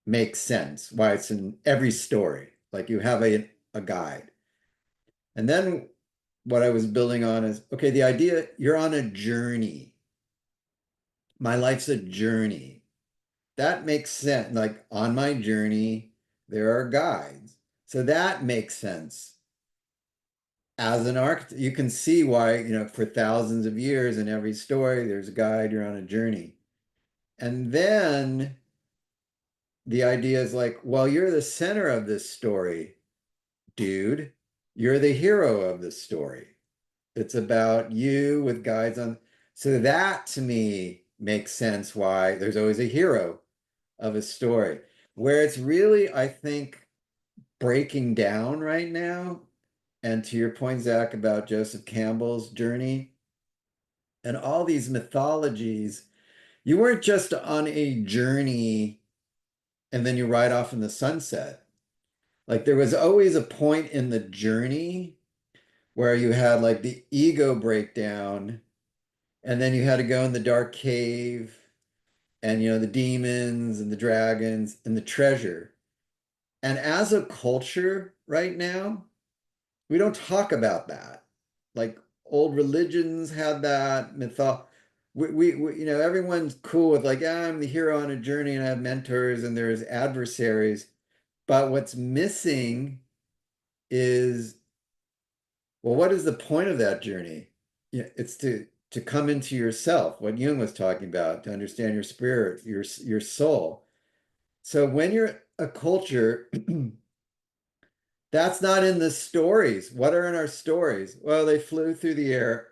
[SPEAKER 1] makes sense, why it's in every story. Like you have a guide. And then what I was building on is, okay, the idea you're on a journey. My life's a journey. That makes sense. Like on my journey, there are guides. So that makes sense. As an architect, you can see why, for thousands of years in every story, there's a guide, you're on a journey. And then the idea is like, well, you're the center of this story, dude. You're the hero of the story. It's about you with guides on. So that to me makes sense why there's always a hero of a story. Where it's really, I think, breaking down right now, and to your point, Zach, about Joseph Campbell's journey and all these mythologies, you weren't just on a journey and then you ride off in the sunset. Like there was always a point in the journey where you had like the ego breakdown, and then you had to go in the dark cave, and the demons and the dragons and the treasure. And as a culture right now, we don't talk about that. Like old religions had that everyone's cool with like, I'm the hero on a journey and I have mentors and there's adversaries. But what's missing is, well, what is the point of that journey? It's to come into yourself, what Jung was talking about, to understand your spirit, your soul. So when you're a culture, that's not in the stories. What are in our stories? Well, they flew through the air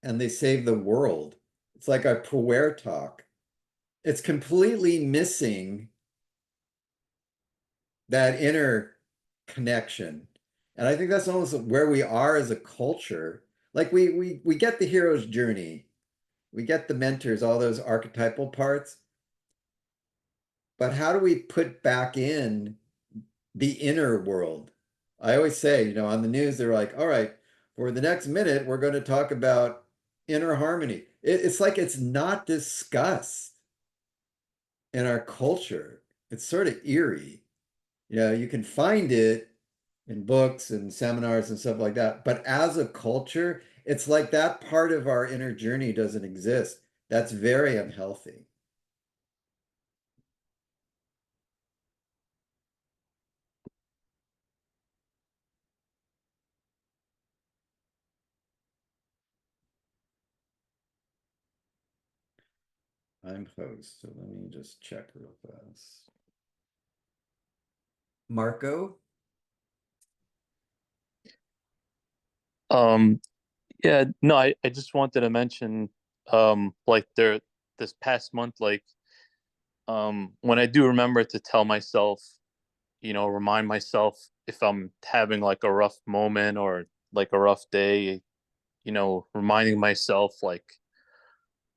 [SPEAKER 1] and they saved the world. It's like a puer talk. It's completely missing that inner connection. And I think that's almost where we are as a culture. Like we get the hero's journey, we get the mentors, all those archetypal parts. but how do we put back in the inner world? I always say, on the news, they're like, all right, for the next minute, we're going to talk about inner harmony. It's like it's not discussed in our culture. It's sort of eerie. You can find it in books and seminars and stuff like that. But as a culture, it's like that part of our inner journey doesn't exist. That's very unhealthy. I'm host, so let me just check real fast. Marco?
[SPEAKER 6] Um, yeah, no, I just wanted to mention, like this past month, like, when I do remember to tell myself, remind myself if I'm having like a rough moment or like a rough day, reminding myself like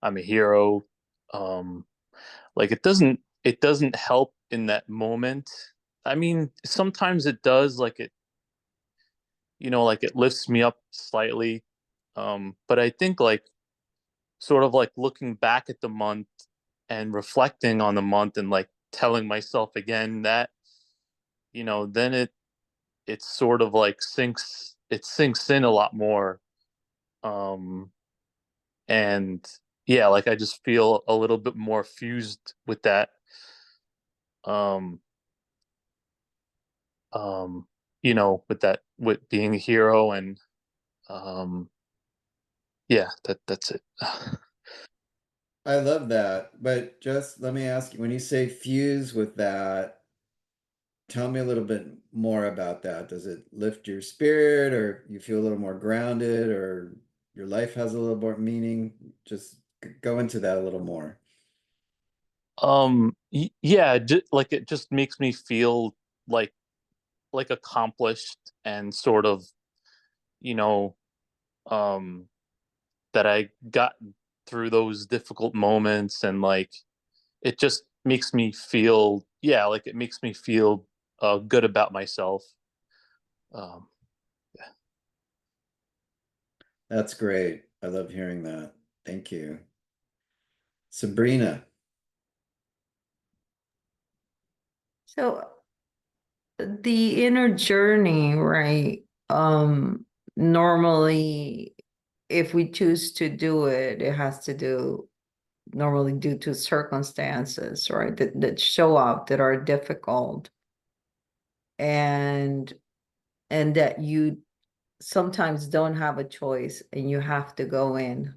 [SPEAKER 6] I'm a hero. Um, like it doesn't help in that moment. I mean, sometimes it does, like like it lifts me up slightly. But I think like sort of like looking back at the month and reflecting on the month and like telling myself again that, then it's sort of like sinks in a lot more. Um, and yeah, like I just feel a little bit more fused with that. Um, with with being a hero and um, yeah, that's it.
[SPEAKER 1] I love that. But just let me ask you, when you say fuse with that, tell me a little bit more about that. Does it lift your spirit, or you feel a little more grounded, or your life has a little more meaning? Just go into that a little more.
[SPEAKER 6] Yeah, like it just makes me feel like accomplished and sort of, you know, um that I got through those difficult moments, and like it just makes me feel, yeah, like it makes me feel good about myself. Um
[SPEAKER 1] That's great. I love hearing that. Thank you. Sabrina.
[SPEAKER 7] So the inner journey, right? Normally, if we choose to do it, it has to do normally due to circumstances, right? That show up that are difficult and that you sometimes don't have a choice and you have to go in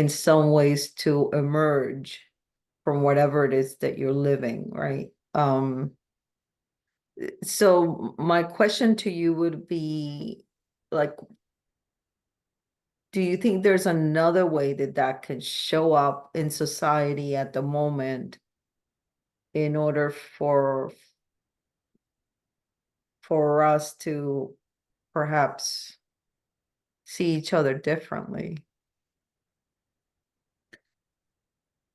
[SPEAKER 7] some ways to emerge from whatever it is that you're living, right? So my question to you would be like, do you think there's another way that that could show up in society at the moment in order for us to perhaps see each other differently?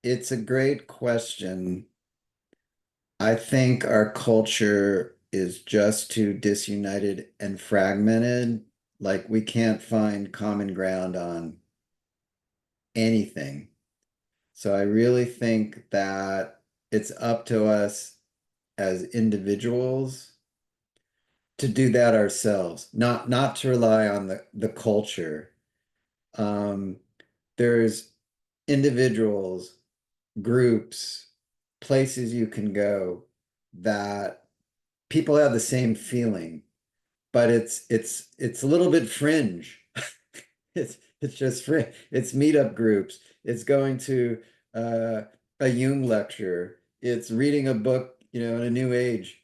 [SPEAKER 1] It's a great question. I think our culture is just too disunited and fragmented. Like we can't find common ground on anything. So I really think that it's up to us as individuals to do that ourselves, not to rely on the culture. Um, there's individuals, groups, places you can go that people have the same feeling, but it's a little bit fringe. It's just fringe. It's meetup groups. It's going to uh, a Jung lecture. It's reading a book, in a new age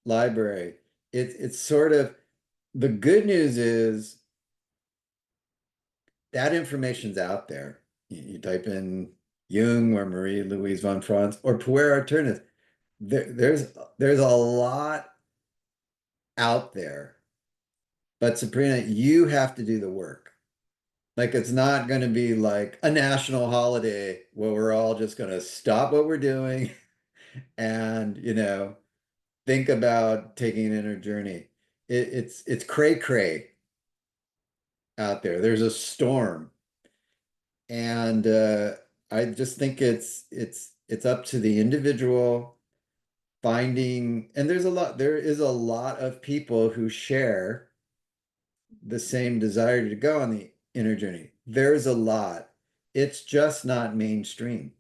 [SPEAKER 1] library. It's sort of the good news is that information's out there. You type in Jung or Marie Louise von Franz or Puer Arternis. There's a lot out there, but Sabrina, you have to do the work. Like it's not going to be like a national holiday where we're all just going to stop what we're doing and think about taking an inner journey. It's cray cray out there. There's a storm, and I just think it's up to the individual finding. And there is a lot of people who share the same desire to go on the inner journey. There's a lot. It's just not mainstream.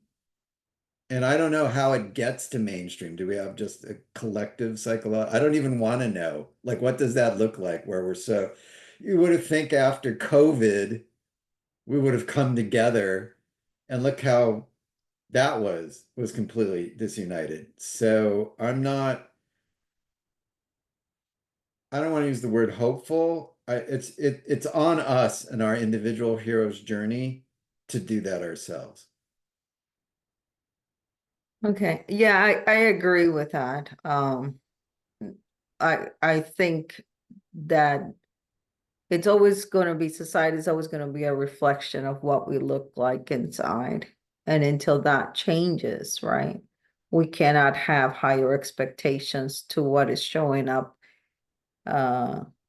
[SPEAKER 1] And I don't know how it gets to mainstream. Do we have just a collective psychology? I don't even want to know. Like, what does that look like where you would have think after COVID, we would have come together, and look how that was completely disunited. So I don't want to use the word hopeful. It's on us and our individual hero's journey to do that ourselves.
[SPEAKER 7] Okay. Yeah, I agree with that. I think that it's always going to be, society is always going to be a reflection of what we look like inside. And until that changes, right, we cannot have higher expectations to what is showing up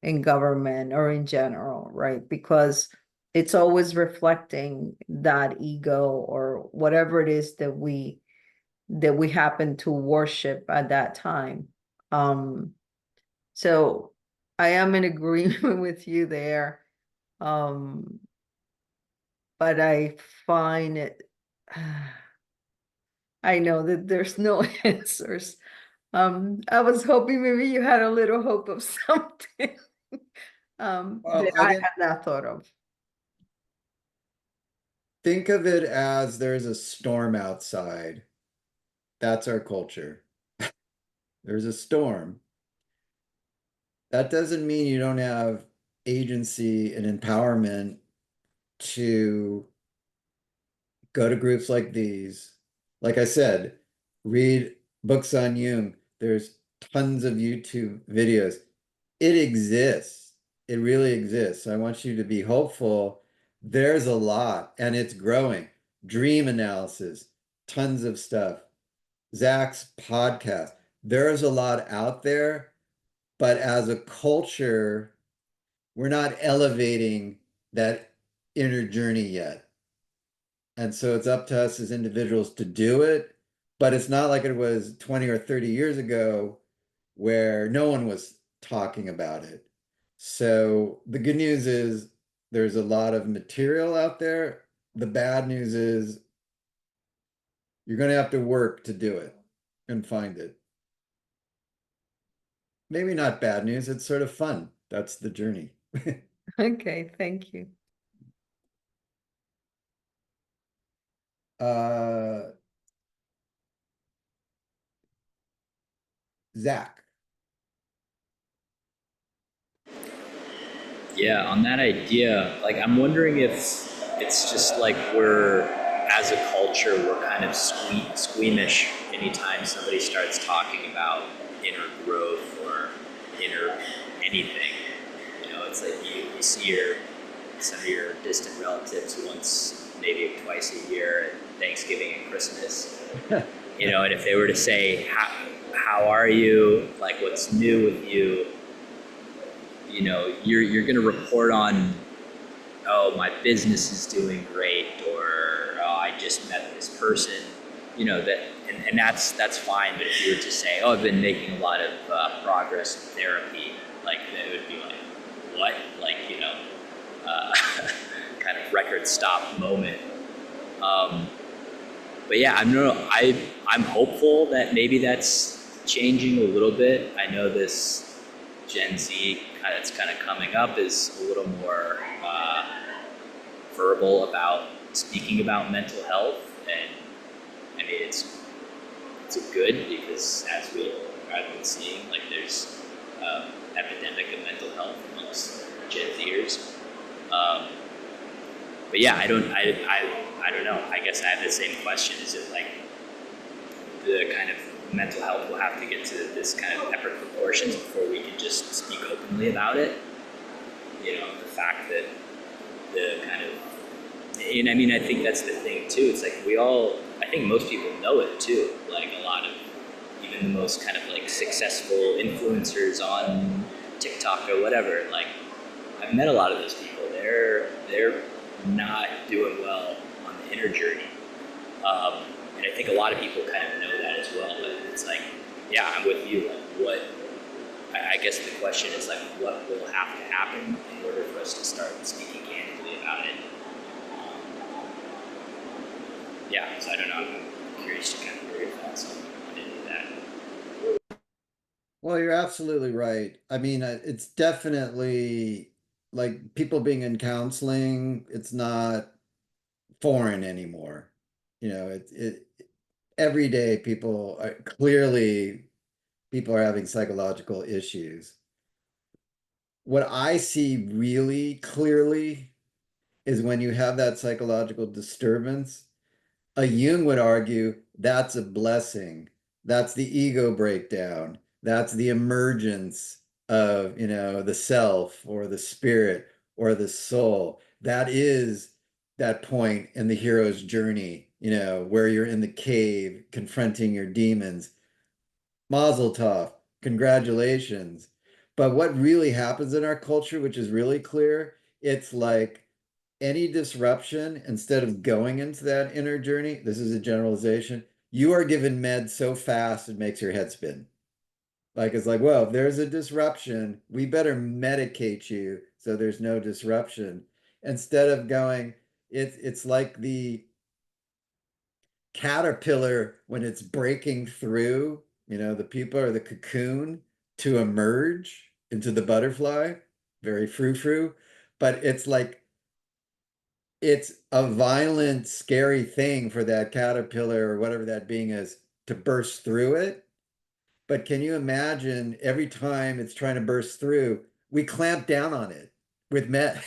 [SPEAKER 7] in government or in general, right? Because it's always reflecting that ego or whatever it is that we happen to worship at that time. So I am in agreement with you there. But I find it, I know that there's no answers. I was hoping maybe you had a little hope of something
[SPEAKER 1] Well,
[SPEAKER 7] that I had not thought of.
[SPEAKER 1] think of it as there's a storm outside. That's our culture. There's a storm. That doesn't mean you don't have agency and empowerment to go to groups like these. Like I said, read books on Jung. There's tons of YouTube videos. It exists. It really exists. I want you to be hopeful. There's a lot, and it's growing. Dream analysis, tons of stuff. Zach's podcast. There's a lot out there, but as a culture, we're not elevating that inner journey yet. And so it's up to us as individuals to do it. But it's not like it was 20 or 30 years ago where no one was talking about it. So the good news is there's a lot of material out there. The bad news is you're going to have to work to do it and find it. Maybe not bad news, it's sort of fun. That's the journey.
[SPEAKER 7] Okay, thank you.
[SPEAKER 1] Zach.
[SPEAKER 4] Yeah, on that idea, like I'm wondering if it's just like we're, as a culture, we're kind of squeamish anytime somebody starts talking about inner growth or inner anything. It's like you see some of your distant relatives once, maybe twice a year at Thanksgiving and Christmas. And if they were to say, how are you? Like, what's new with you? You're going to report on, oh, my business is doing great, or oh, I just met this person, and that's fine. But if you were to say, oh, I've been making a lot of progress in therapy, like, that would be like, what? Like, kind of record stop moment. But yeah, I'm hopeful that maybe that's changing a little bit. I know this Gen Z that's kind of coming up is a little more verbal about speaking about mental health, and I mean it's a good, because as I've been seeing, like, there's epidemic of mental health amongst Gen Zers. But yeah, I don't know. I guess I have the same question. Is it like the kind of mental health will have to get to this kind of epic proportions before we can just speak openly about it? The fact that the kind of, and I think that's the thing too. It's like I think most people know it too. Like, a lot of even the most kind of like successful influencers on TikTok or whatever, like I've met a lot of those people. They're not doing well on the inner journey, and I think a lot of people kind of know that as well. But it's like, yeah, I'm with you. Like, what? I guess the question is like, what will have to happen in order for us to start speaking candidly about it? Yeah, so I don't know. I'm curious to kind of hear your thoughts on any of that.
[SPEAKER 1] Well, you're absolutely right. I mean, it's definitely like people being in counseling, it's not foreign anymore. You know, it every day people are having psychological issues. What I see really clearly is when you have that psychological disturbance, a Jung would argue that's a blessing. That's the ego breakdown. That's the emergence of, the self or the spirit or the soul. That is that point in the hero's journey, where you're in the cave confronting your demons. Mazel tov, congratulations. But what really happens in our culture, which is really clear, it's like any disruption, instead of going into that inner journey, this is a generalization, you are given meds so fast it makes your head spin. Like it's like, well, if there's a disruption, we better medicate you so there's no disruption. Instead of going, it's like the caterpillar when it's breaking through, the pupa or the cocoon to emerge into the butterfly, very frou-frou, but it's a violent, scary thing for that caterpillar or whatever that being is to burst through it. But can you imagine every time it's trying to burst through, we clamp down on it with met.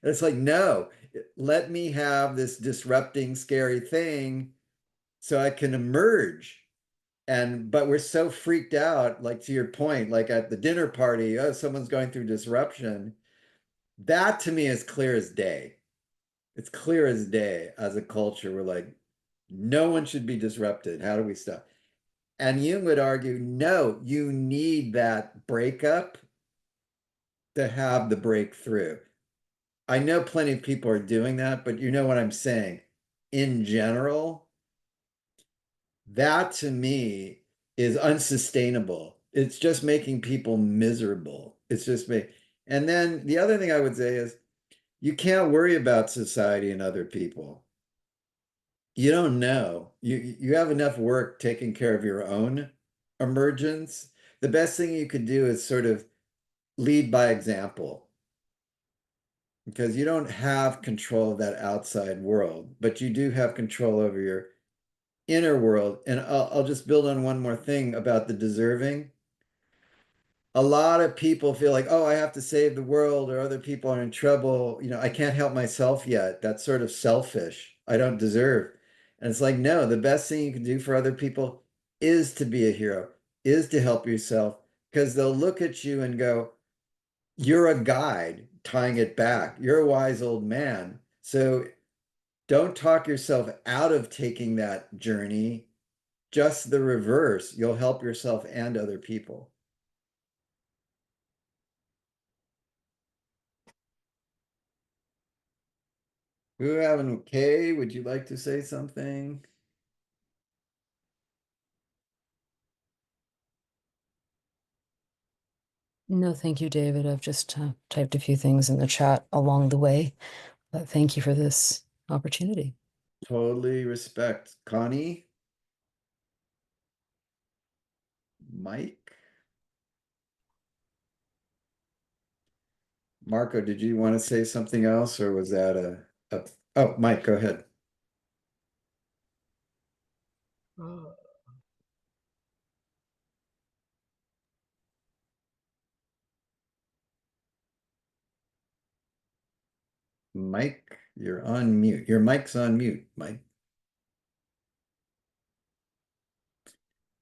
[SPEAKER 1] It's like, no, let me have this disrupting, scary thing so I can emerge. But we're so freaked out, like to your point, like at the dinner party, oh, someone's going through disruption. That to me is clear as day. It's clear as day as a culture. We're like, no one should be disrupted. How do we stop? And Jung would argue, no, you need that breakup to have the breakthrough. I know plenty of people are doing that, but you know what I'm saying. In general, that to me is unsustainable. It's just making people miserable. It's just me. And then the other thing I would say is you can't worry about society and other people. You don't know. You have enough work taking care of your own emergence. The best thing you could do is sort of lead by example because you don't have control of that outside world, but you do have control over your inner world. And I'll just build on one more thing about the deserving. A lot of people feel like, oh, I have to save the world or other people are in trouble. I can't help myself yet. That's sort of selfish. I don't deserve. And it's like, no, the best thing you can do for other people is to be a hero, is to help yourself because they'll look at you and go, you're a guide tying it back. You're a wise old man. So don't talk yourself out of taking that journey. Just the reverse. You'll help yourself and other people. We have an okay. Would you like to say something?
[SPEAKER 3] No, thank you, David. I've just typed a few things in the chat along the way, but thank you for this opportunity.
[SPEAKER 1] Totally respect. Connie? Mike? Marco, did you want to say something else or was that oh, Mike, go ahead. Mike, you're on mute. Your mic's on mute, Mike.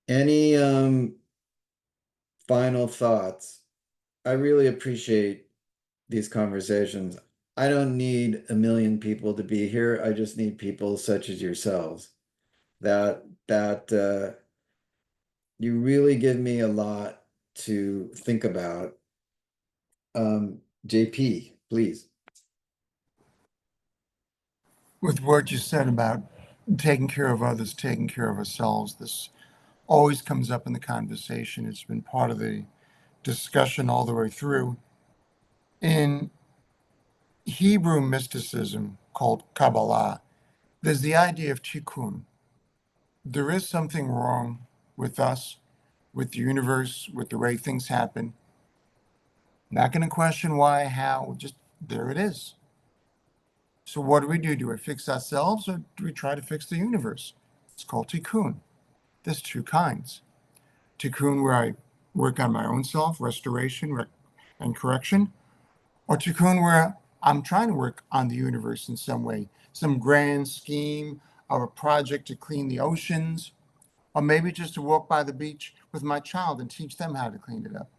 [SPEAKER 1] Any final thoughts? I really appreciate these conversations. I don't need a million people to be here. I just need people such as yourselves that You really give me a lot to think about. JP, please.
[SPEAKER 5] With what you said about taking care of others, taking care of ourselves, this always comes up in the conversation. It's been part of the discussion all the way through. In Hebrew mysticism called Kabbalah, there's the idea of tikkun. There is something wrong with us, with the universe, with the way things happen. Not going to question why, how, just there it is. So what do we do? Do we fix ourselves or do we try to fix the universe? It's called tikkun. There's two kinds. Tikkun, where I work on my own self, restoration and correction, or tikkun, where I'm trying to work on the universe in some way, some grand scheme of a project to clean the oceans, or maybe just to walk by the beach with my child and teach them how to clean it up,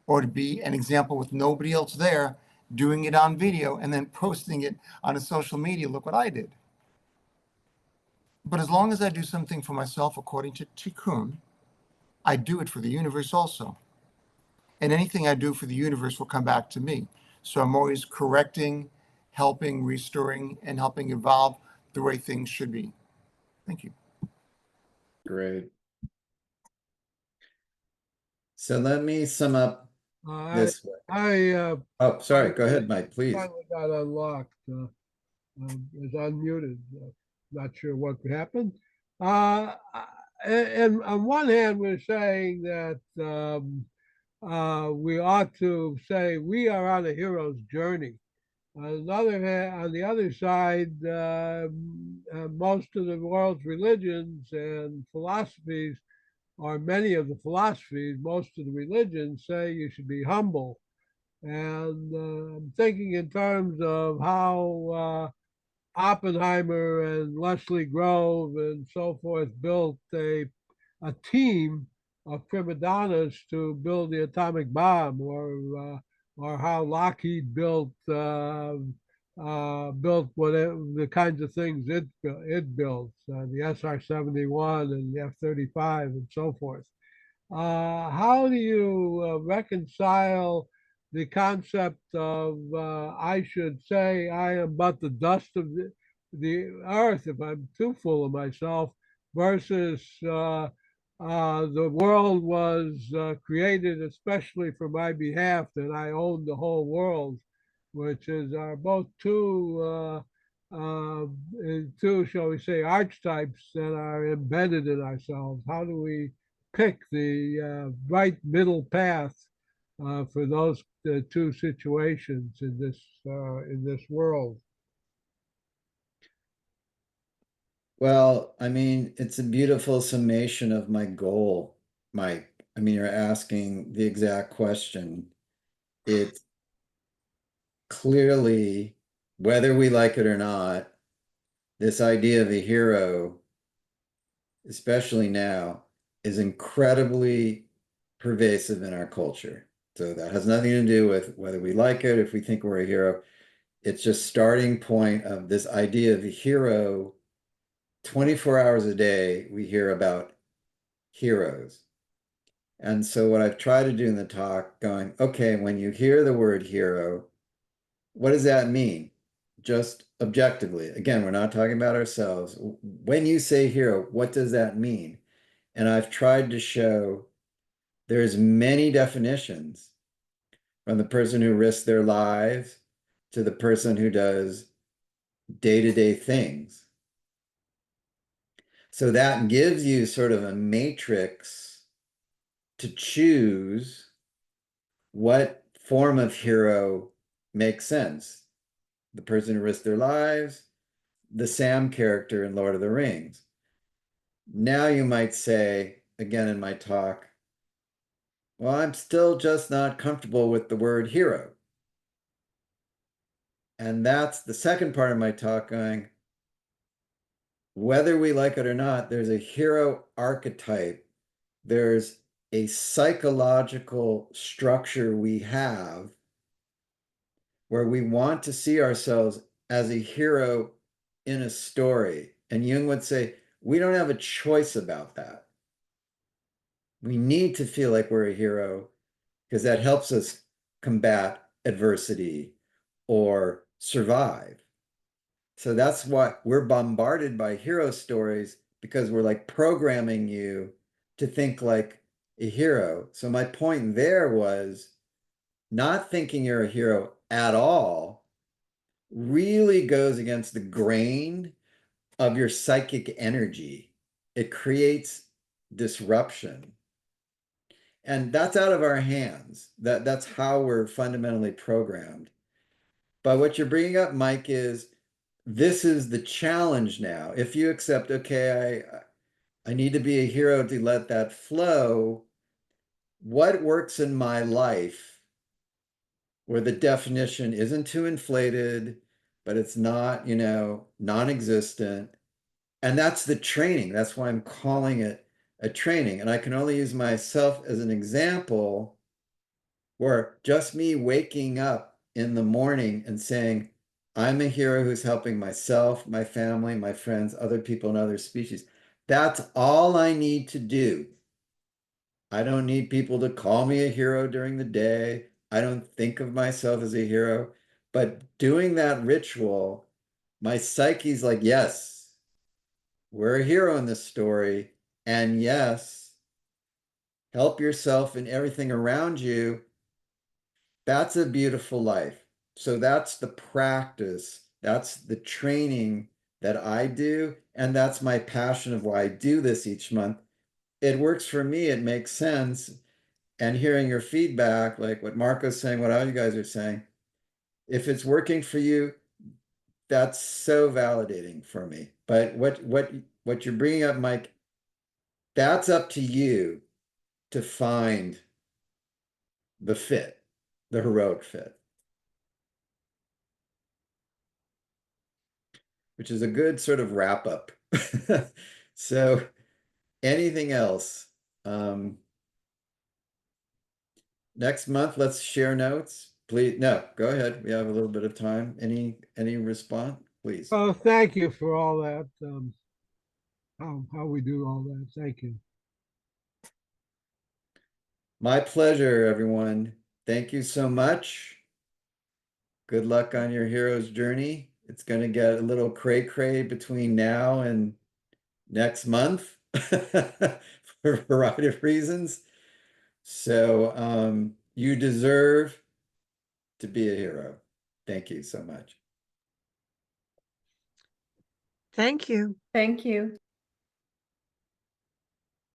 [SPEAKER 5] or to be an example with nobody else there, doing it on video and then posting it on a social media. Look what I did. But as long as I do something for myself according to tikkun, I do it for the universe also. And anything I do for the universe will come back to me. So I'm always correcting, helping, restoring, and helping evolve the way things should be. Thank you.
[SPEAKER 1] Great. So let me sum up
[SPEAKER 8] I
[SPEAKER 1] this way.
[SPEAKER 8] I
[SPEAKER 1] Oh, sorry. Go ahead, Mike, please.
[SPEAKER 8] finally got unlocked. Is unmuted. Not sure what happened. And on one hand, we're saying that we ought to say we are on a hero's journey. On the other hand, on the other side, most of the world's religions and philosophies, or many of the philosophies, most of the religions say you should be humble. And I'm thinking in terms of how Oppenheimer and Leslie Grove and so forth built a team of prima donnas to build the atomic bomb, or how Lockheed built whatever the kinds of things it built, the SR-71 and the F-35 and so forth. How do you reconcile the concept of I should say I am but the dust of the earth if I'm too full of myself, versus the world was created especially for my behalf, that I own the whole world, which is are both two, shall we say, archetypes that are embedded in ourselves. How do we pick the right middle path for those two situations in this world?
[SPEAKER 1] Well, I mean, it's a beautiful summation of my goal, Mike. I mean, you're asking the exact question. It's clearly, whether we like it or not, this idea of a hero, especially now, is incredibly pervasive in our culture. So that has nothing to do with whether we like it, if we think we're a hero. It's just starting point of this idea of a hero. 24 hours a day, we hear about heroes. And so what I've tried to do in the talk, going, okay, when you hear the word hero, what does that mean? Just objectively. Again, we're not talking about ourselves. When you say hero, what does that mean? And I've tried to show there's many definitions, from the person who risks their lives to the person who does day-to-day things. So that gives you sort of a matrix to choose what form of hero makes sense. The person who risked their lives, the Sam character in Lord of the Rings. Now you might say, again in my talk, well, I'm still just not comfortable with the word hero. And that's the second part of my talk, going, whether we like it or not, there's a hero archetype. There's a psychological structure we have where we want to see ourselves as a hero in a story. And Jung would say, we don't have a choice about that. We need to feel like we're a hero because that helps us combat adversity or survive. So that's why we're bombarded by hero stories, because we're like programming you to think like a hero. So my point there was not thinking you're a hero at all really goes against the grain of your psychic energy. It creates disruption. And that's out of our hands. That's how we're fundamentally programmed. But what you're bringing up, Mike, is this is the challenge now. If you accept, okay, I need to be a hero to let that flow, what works in my life where the definition isn't too inflated, but it's not, non-existent. And that's the training. That's why I'm calling it a training. And I can only use myself as an example where just me waking up in the morning and saying, I'm a hero who's helping myself, my family, my friends, other people in other species. That's all I need to do. I don't need people to call me a hero during the day. I don't think of myself as a hero. But doing that ritual, my psyche's like, yes, we're a hero in this story. And yes, help yourself and everything around you. That's a beautiful life. So that's the practice. That's the training that I do. And that's my passion of why I do this each month. It works for me. It makes sense. And hearing your feedback, like what Marco's saying, what all you guys are saying, if it's working for you, that's so validating for me. But what you're bringing up, Mike, that's up to you to find the fit, the heroic fit, which is a good sort of wrap up. So anything else? Next month, let's share notes. Please, no, go ahead. We have a little bit of time. Any response, please?
[SPEAKER 8] Oh, thank you for all that. How we do all that. Thank you.
[SPEAKER 1] My pleasure, everyone. Thank you so much. Good luck on your hero's journey. It's going to get a little cray-cray between now and next month for a variety of reasons. So you deserve to be a hero. Thank you so much.
[SPEAKER 9] Thank you.
[SPEAKER 7] Thank you.